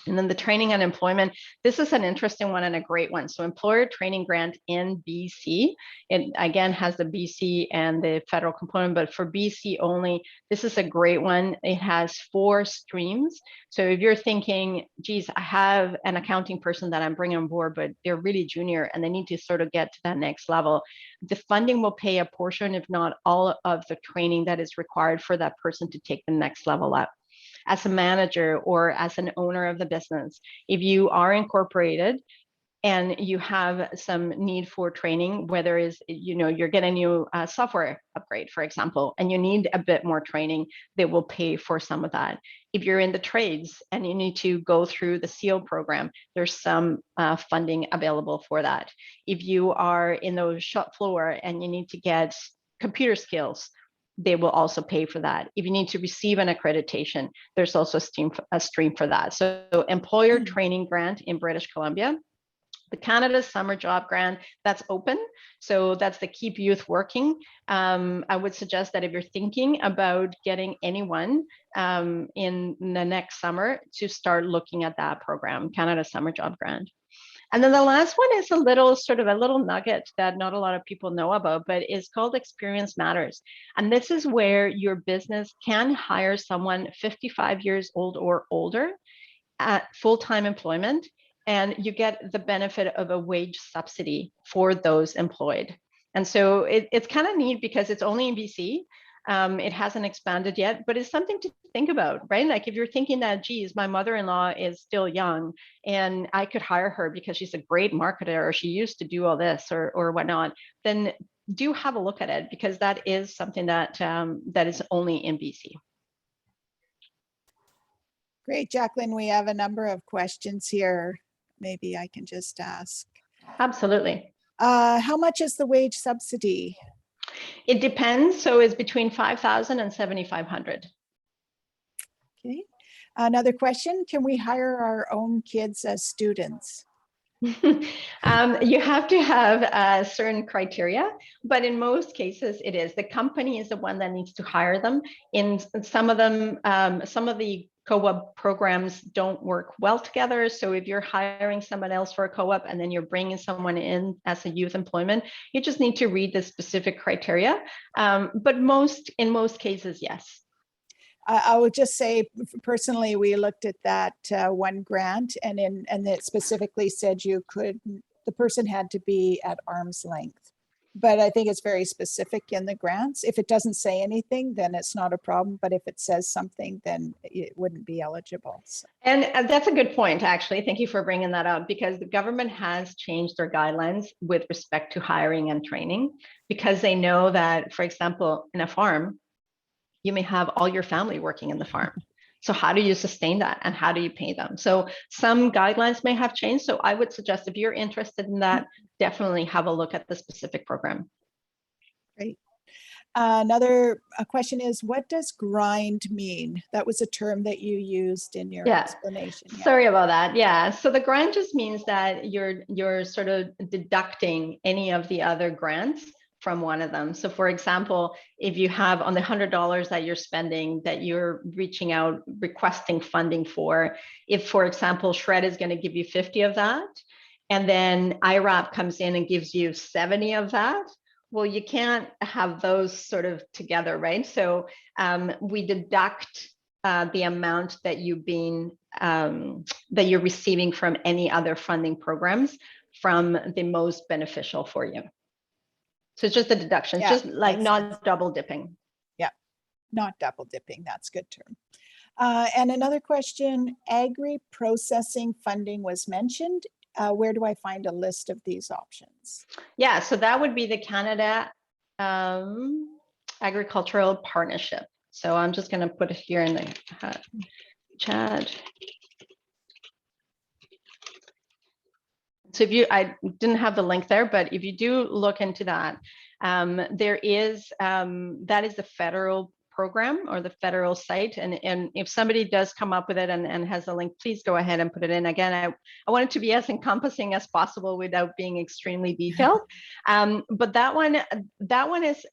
And then the training and employment, this is an interesting one and a great one. So employer training grant in BC, it again has the BC and the federal component, but for BC only, this is a great one. It has 4 streams. So if you're thinking, geez, I have an accounting person that I'm bringing on board, but they're really junior and they need to sort of get to that next level, the funding will pay a portion, if not all of the training that is required for that person to take the next level up. As a manager or as an owner of the business, if you are incorporated and you have some need for training, whether it's, you're getting a new software upgrade, for example, and you need a bit more training, they will pay for some of that. If you're in the trades and you need to go through the SEAL program, there's some funding available for that. If you are in the shop floor and you need to get computer skills, they will also pay for that. If you need to receive an accreditation, there's also a stream for that. So employer training grant in British Columbia, the Canada Summer Job Grant, that's open. So that's the Keep Youth Working. I would suggest that if you're thinking about getting anyone in the next summer, to start looking at that program, Canada Summer Job Grant. And then the last one is a little nugget that not a lot of people know about, but it's called Experience Matters. And this is where your business can hire someone 55 years old or older at full-time employment, and you get the benefit of a wage subsidy for those employed. And so it's kind of neat because it's only in BC. It hasn't expanded yet, but it's something to think about, right? Like if you're thinking that, geez, my mother-in-law is still young and I could hire her because she's a great marketer or she used to do all this or whatnot, then do have a look at it, because that is something that that is only in BC. Great, Jacqueline. We have a number of questions here. Maybe I can just ask. Absolutely. How much is the wage subsidy? It depends. So it's between 5,000 and 7,500. Okay. Another question, can we hire our own kids as students? You have to have certain criteria, but in most cases it is. The company is the one that needs to hire them. In some of them, some of the co-op programs don't work well together. So if you're hiring someone else for a co-op and then you're bringing someone in as a youth employment, you just need to read the specific criteria. But in most cases, yes. I would just say, personally, we looked at that one grant, and it specifically said the person had to be at arm's length. But I think it's very specific in the grants. If it doesn't say anything, then it's not a problem. But if it says something, then it wouldn't be eligible. So. And that's a good point, actually. Thank you for bringing that up, because the government has changed their guidelines with respect to hiring and training, because they know that, for example, in a farm, you may have all your family working in the farm. So how do you sustain that and how do you pay them? So some guidelines may have changed. So I would suggest, if you're interested in that, definitely have a look at the specific program. Great. Another question is, what does grind mean? That was a term that you used in your explanation. Yeah. Sorry about that. Yeah. So the grind just means that you're sort of deducting any of the other grants from one of them. So for example, if you have on the $100 that you're spending, that you're reaching out, requesting funding for, if, for example, Shred is going to give you 50 of that, and then IRAP comes in and gives you 70 of that, well, you can't have those sort of together, right? So we deduct the amount that you're receiving from any other funding programs from the most beneficial for you. So it's just a deduction, just like not double dipping. Yeah, not double dipping. That's a good term. And another question, agri-processing funding was mentioned. Where do I find a list of these options? Yeah, so that would be the Canada Agricultural Partnership. So I'm just going to put it here in the chat. So I didn't have the link there, but if you do look into that, there is, that is the federal program or the federal site. And if somebody does come up with it and has a link, please go ahead and put it in. Again, I want it to be as encompassing as possible without being extremely detailed. But that one is,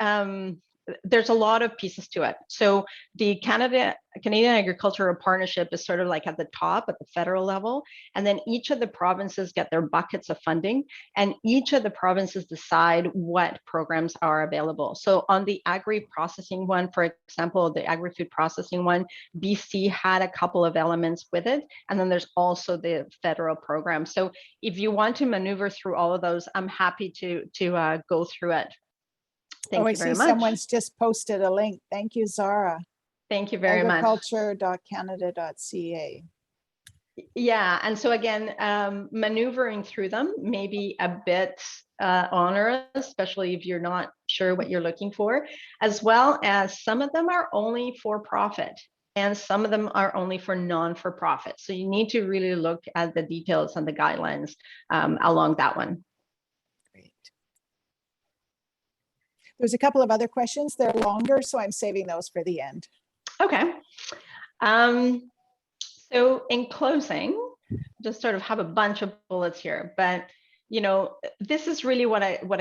there's a lot of pieces to it. So the Canadian Agricultural Partnership is sort of like at the top at the federal level, and then each of the provinces get their buckets of funding, and each of the provinces decide what programs are available. So on the agri-processing one, for example, the agri-food processing one, BC had a couple of elements with it, and then there's also the federal program. So if you want to maneuver through all of those, I'm happy to go through it. Thank you very much. Someone's just posted a link. Thank you, Zara. Thank you very much. Agriculture.canada.ca. Yeah, and so again, maneuvering through them may be a bit onerous, especially if you're not sure what you're looking for, as well as some of them are only for profit and some of them are only for non-for-profit. So you need to really look at the details and the guidelines along that one. There's a couple of other questions. They're longer, so I'm saving those for the end. Okay. So in closing, just sort of have a bunch of bullets here, but you know, this is really what I want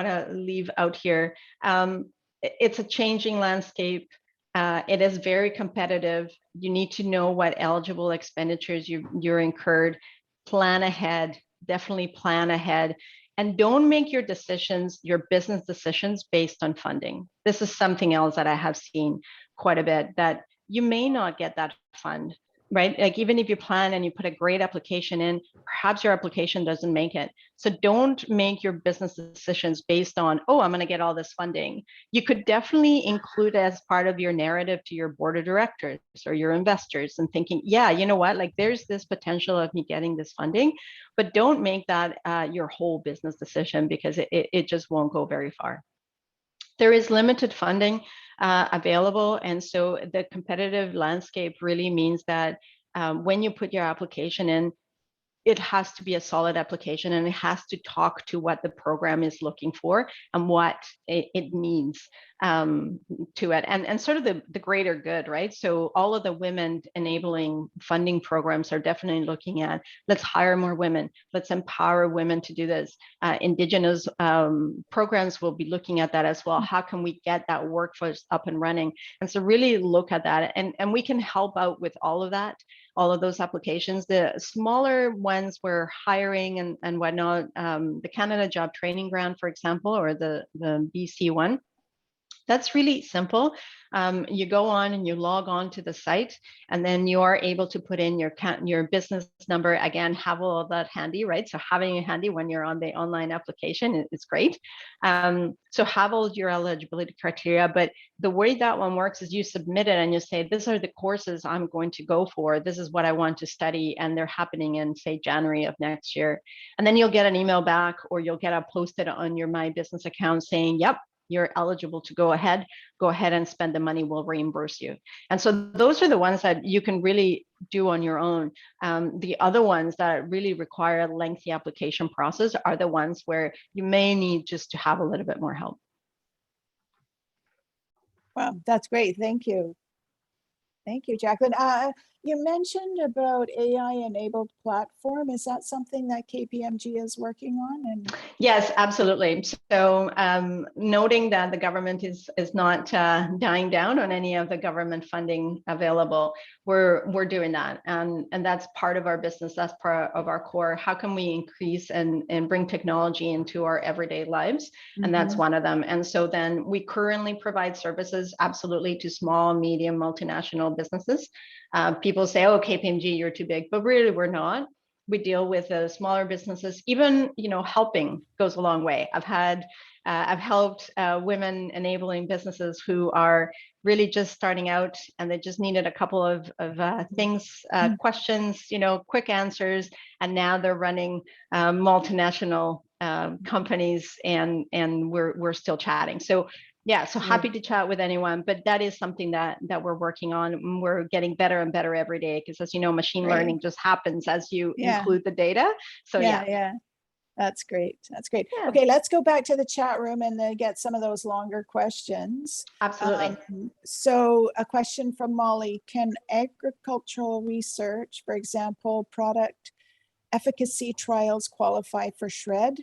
to leave out here. It's a changing landscape. It is very competitive. You need to know what eligible expenditures you're incurred. Plan ahead. Definitely plan ahead. And don't make your decisions, your business decisions, based on funding. This is something else that I have seen quite a bit, that you may not get that fund, right? Like even if you plan and you put a great application in, perhaps your application doesn't make it. So don't make your business decisions based on, oh, I'm going to get all this funding. You could definitely include it as part of your narrative to your board of directors or your investors and thinking, yeah, you know what, like there's this potential of me getting this funding, but don't make that your whole business decision, because it just won't go very far. There is limited funding available. And so the competitive landscape really means that when you put your application in, it has to be a solid application and it has to talk to what the program is looking for and what it means to it, and sort of the greater good, right? So all of the women enabling funding programs are definitely looking at, let's hire more women, let's empower women to do this. Indigenous programs will be looking at that as well. How can we get that workforce up and running? And so really look at that, and we can help out with all of that, all of those applications. The smaller ones we're hiring and whatnot, the Canada Job Training Grant, for example, or the BC one, that's really simple. You go on and you log on to the site, and then you are able to put in your business number. Again, have all of that handy, right? So having it handy when you're on the online application is great. So have all of your eligibility criteria, but the way that one works is you submit it and you say, these are the courses I'm going to go for. This is what I want to study. And they're happening in, say, January of next year. And then you'll get an email back, or you'll get a posted on your My Business account saying, yep, you're eligible to go ahead and spend the money, we'll reimburse you. And so those are the ones that you can really do on your own. The other ones that really require a lengthy application process are the ones where you may need just to have a little bit more help. Well, that's great. Thank you. Thank you, Jacqueline. You mentioned about AI-enabled platform. Is that something that KPMG is working on? And yes, absolutely. So noting that the government is not dying down on any of the government funding available, we're doing that, and that's part of our business. That's part of our core. How can we increase and bring technology into our everyday lives? And that's one of them. And so then we currently provide services absolutely to small, medium, multinational businesses. People say, oh, KPMG, you're too big, but really we're not. We deal with smaller businesses. Even, you know, helping goes a long way. I've helped women enabling businesses who are really just starting out, and they just needed a couple of things, questions, you know, quick answers, and now they're running multinational companies, and we're still chatting. So yeah, so happy to chat with anyone, but that is something that we're working on. We're getting better and better every day, because as you know, machine learning just happens as you include the data. So yeah. That's great. That's great. Yeah. Okay, let's go back to the chat room and then get some of those longer questions. Absolutely. So a question from Molly: can agricultural research, for example, product efficacy trials, qualify for SHRED?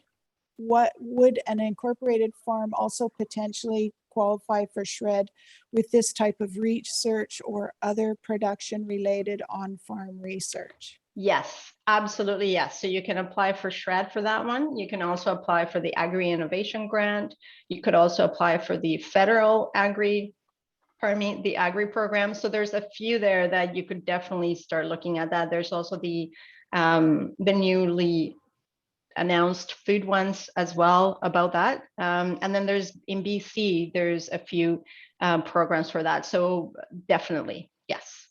what would an incorporated farm also potentially qualify for SHRED with this type of research or other production related on-farm research? Yes, absolutely. Yes. So you can apply for SHRED for that one. You can also apply for the Agri Innovation Grant. You could also apply for the federal the Agri program. So there's a few there that you could definitely start looking at that. There's also the newly announced food ones as well about that. And then there's in BC, there's a few programs for that. So definitely, yes.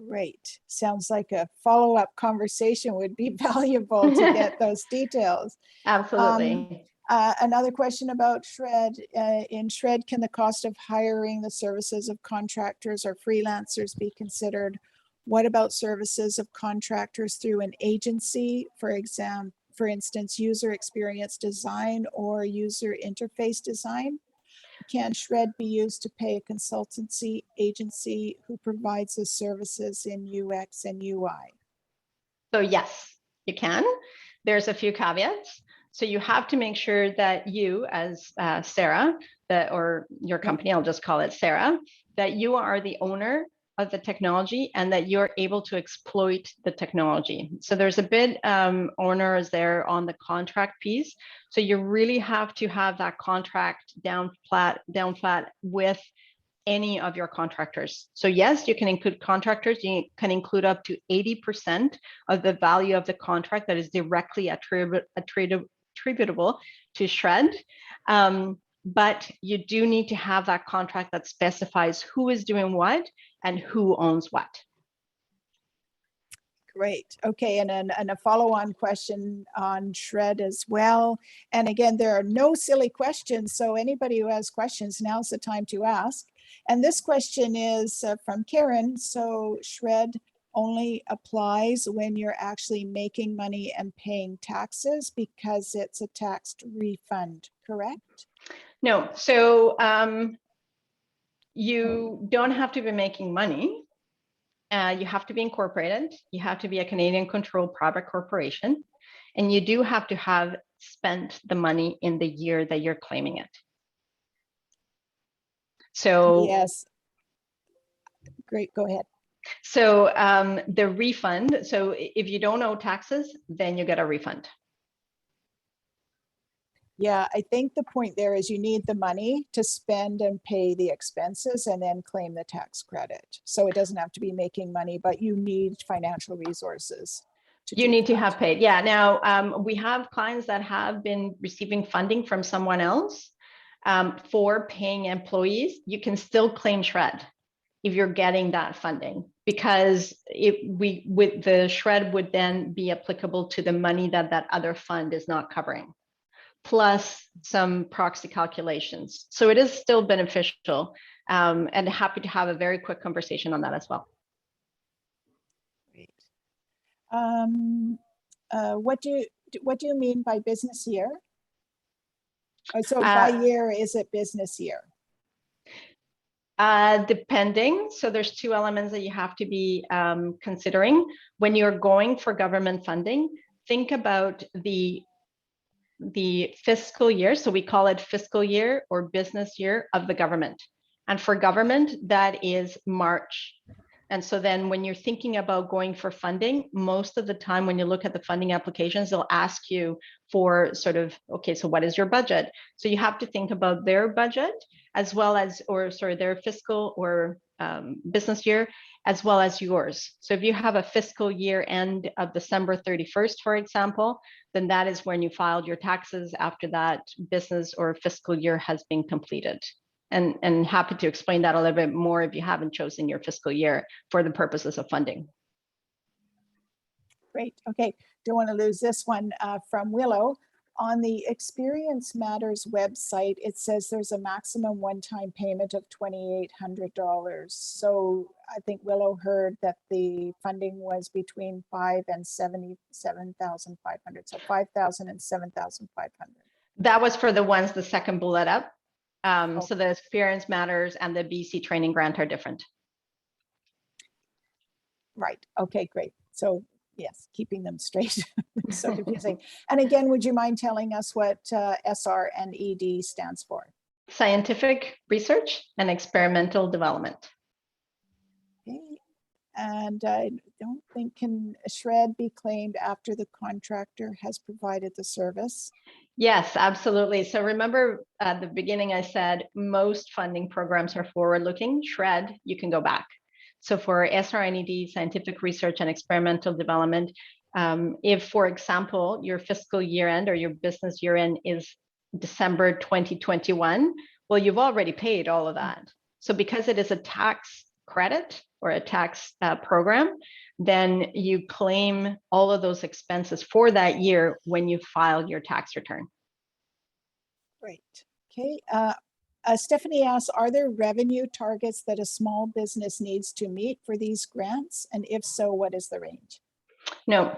Great. Sounds like a follow-up conversation would be valuable to get those details. Absolutely. Another question about SHRED. In SHRED, can the cost of hiring the services of contractors or freelancers be considered? What about services of contractors through an agency, for instance, user experience design or user interface design? Can SHRED be used to pay a consultancy agency who provides the services in UX and UI? So yes, you can. There's a few caveats. So you have to make sure that you, as Sarah, or your company, I'll just call it Sarah, that you are the owner of the technology and that you're able to exploit the technology. So there's a bit owners there on the contract piece. So you really have to have that contract down flat with any of your contractors. So yes, you can include contractors. You can include up to 80% of the value of the contract that is directly attributable to SHRED. But you do need to have that contract that specifies who is doing what and who owns what. Great. Okay, and then a follow-on question on SHRED as well. And again, there are no silly questions, so anybody who has questions, now's the time to ask. And this question is from Karen. So SHRED only applies when you're actually making money and paying taxes because it's a taxed refund, correct? No, so you don't have to be making money. You have to be incorporated. You have to be a Canadian controlled private corporation. And you do have to have spent the money in the year that you're claiming it. So yes, great, go ahead. So the refund, so if you don't owe taxes, then you get a refund. Yeah, I think the point there is you need the money to spend and pay the expenses and then claim the tax credit. So it doesn't have to be making money, but you need financial resources. You need to have paid. Yeah. Now, we have clients that have been receiving funding from someone else for paying employees. You can still claim SHRED if you're getting that funding, because with the SHRED would then be applicable to the money that that other fund is not covering, plus some proxy calculations. So it is still beneficial, and happy to have a very quick conversation on that as well. Great. What do you mean by business year? Oh, so by year, is it business year? Depending. So there's two elements that you have to be considering when you're going for government funding. Think about the fiscal year. So we call it fiscal year or business year of the government. And for government, that is March. And so then when you're thinking about going for funding, most of the time when you look at the funding applications, they'll ask you for sort of, okay, so what is your budget? So you have to think about their budget as well as, their fiscal or business year, as well as yours. So if you have a fiscal year end of December 31st, for example, then that is when you filed your taxes after that business or fiscal year has been completed. And happy to explain that a little bit more if you haven't chosen your fiscal year for the purposes of funding. Great. Okay. Don't want to lose this one from Willow. On the Experience Matters website, it says there's a maximum one-time payment of $2,800. So I think Willow heard that the funding was between $5,000 and $77,500. So $5,000 and $7,500. That was for the ones, the second bullet up. So the Experience Matters and the BC Training Grant are different. Right. Okay, great. So Yes, keeping them straight. It's so confusing. And again, would you mind telling us what SR and ED stands for? Scientific research and experimental development. Okay. And I don't think, can a shred be claimed after the contractor has provided the service? Yes, absolutely. So remember at the beginning, I said most funding programs are forward-looking. Shred, you can go back. So for SR&ED, scientific research and experimental development, if, for example, your fiscal year end or your business year end is December 2021, well, you've already paid all of that. So because it is a tax credit or a tax program, then you claim all of those expenses for that year when you file your tax return. Great. Okay. Stephanie asks, are there revenue targets that a small business needs to meet for these grants? And if so, what is the range? No,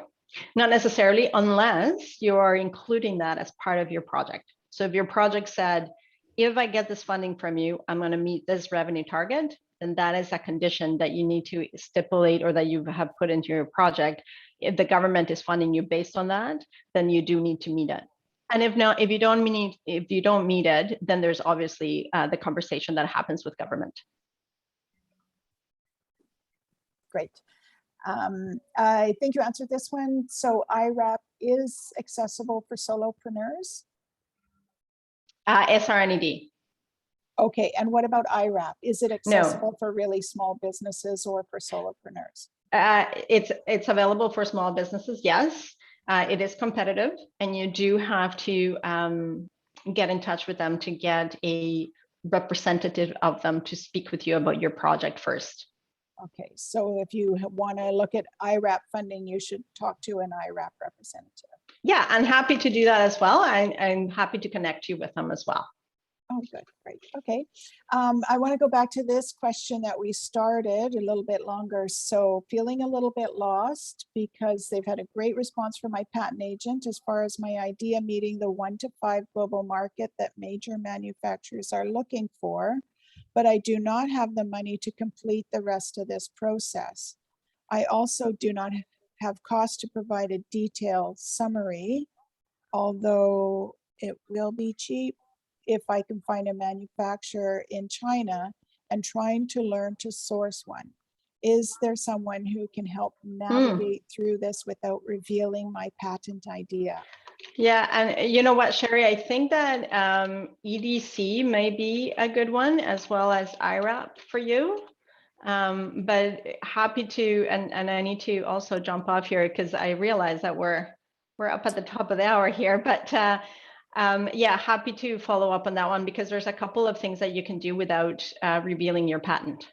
not necessarily, unless you are including that as part of your project. So if your project said, if I get this funding from you, I'm going to meet this revenue target, then that is a condition that you need to stipulate or that you have put into your project. If the government is funding you based on that, then you do need to meet it. And if not, if you don't meet it, then there's obviously the conversation that happens with government. Great. I think you answered this one. So IRAP is accessible for solopreneurs? SR&ED. Okay, and what about IRAP? Is it No. accessible for really small businesses or for solopreneurs? It's available for small businesses, yes. It is competitive, and you do have to get in touch with them to get a representative of them to speak with you about your project first. Okay, so if you want to look at IRAP funding, you should talk to an IRAP representative. Yeah, I'm happy to do that as well. I'm happy to connect you with them as well. Oh, good, great. Okay. I want to go back to this question that we started a little bit longer. So feeling a little bit lost because they've had a great response from my patent agent as far as my idea meeting the 1 to 5 global market that major manufacturers are looking for, but I do not have the money to complete the rest of this process. I also do not have cost to provide a detailed summary, although it will be cheap if I can find a manufacturer in China and trying to learn to source one. Is there someone who can help navigate through this without revealing my patent idea? Yeah, and you know what, Sherry, I think that EDC may be a good one as well as IRAP for you. But happy to, and I need to also jump off here because I realize that we're up at the top of the hour here, but yeah, happy to follow up on that one because there's a couple of things that you can do without revealing your patent.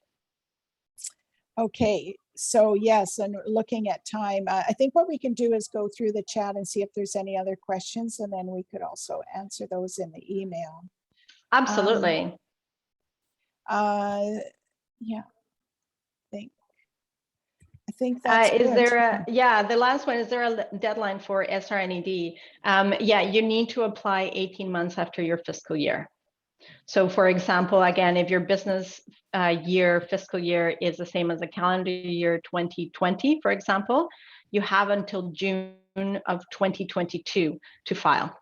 Okay, so yes, and looking at time, I think what we can do is go through the chat and see if there's any other questions, and then we could also answer those in the email. Absolutely. Yeah, I think that's is good. there yeah, the last one, is there a deadline for SR&ED? Yeah, you need to apply 18 months after your fiscal year. So for example, again, if your business fiscal year is the same as the calendar year 2020, for example, you have until June of 2022 to file.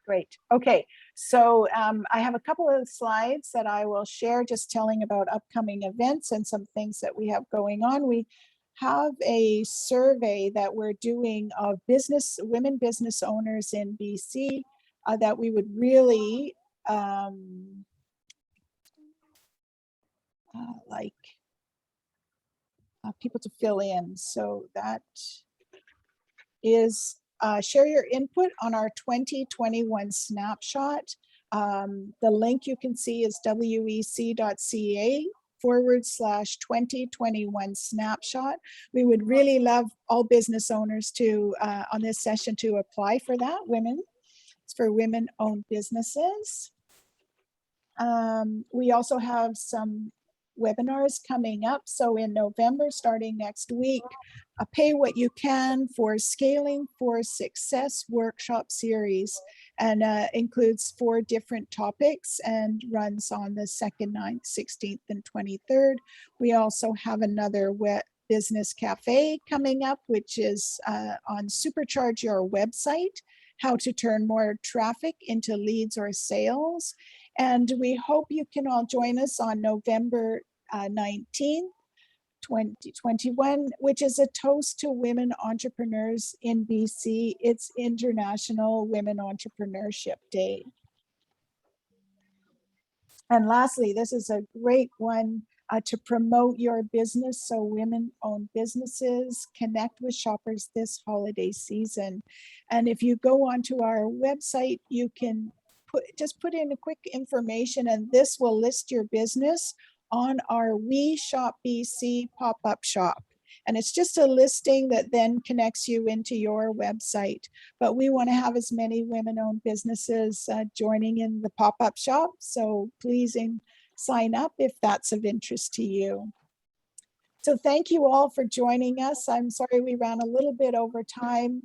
Great. Okay, so I have a couple of slides that I will share just telling about upcoming events and some things that we have going on. We have a survey that we're doing of women business owners in BC that we would really like people to fill in. So that is share your input on our 2021 snapshot. The link you can see is wec.ca/2021 snapshot. We would really love all business owners to on this session to apply for that. It's for women-owned businesses. We also have some webinars coming up. So in November, starting next week, a Pay What You Can for Scaling for Success workshop series, and includes 4 different topics and runs on the 2nd, 9th, 16th, and 23rd. We also have another Business Cafe coming up, which is on Supercharge Your Website, how to turn more traffic into leads or sales. And we hope you can all join us on November 19th, 2021, which is a toast to women entrepreneurs in BC. It's International Women Entrepreneurship Day. And lastly, this is a great one to promote your business. So women-owned businesses connect with shoppers this holiday season. And if you go onto our website, you can just put in a quick information, and this will list your business on our We Shop BC pop-up shop. And it's just a listing that then connects you into your website. But we want to have as many women-owned businesses joining in the pop-up shop. So please sign up if that's of interest to you. So thank you all for joining us. I'm sorry we ran a little bit over time.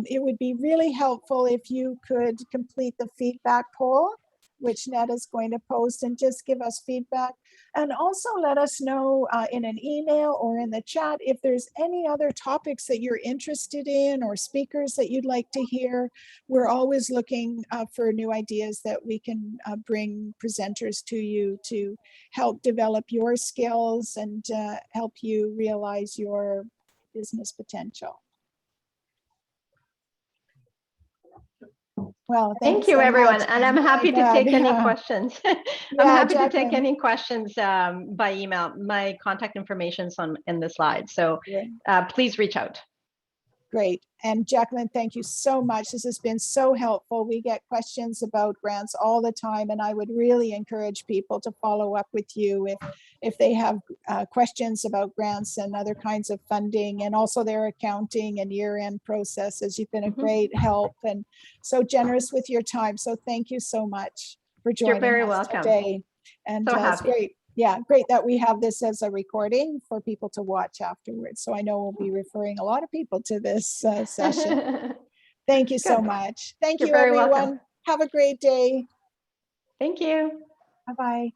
It would be really helpful if you could complete the feedback poll, which Ned is going to post, and just give us feedback. And also let us know in an email or in the chat if there's any other topics that you're interested in or speakers that you'd like to hear. We're always looking for new ideas that we can bring presenters to you to help develop your skills and help you realize your business potential. Well, thank you, so everyone. much. And I'm happy to take any questions. I'm happy to take Jacqueline. any questions by email. My contact information is in the slide. So please reach out. Great. And Jacqueline, thank you so much. This has been so helpful. We get questions about grants all the time, and I would really encourage people to follow up with you if they have questions about grants and other kinds of funding, and also their accounting and year-end processes. You've been a great help and so generous with your time. So thank you so much for joining us very welcome. today. And so it's great. Yeah, great that we have this as a recording for people to watch afterwards. So I know we'll be referring a lot of people to this session. Thank you so much. Thank you, everyone. Welcome. Have a great day. Thank you. Bye-bye.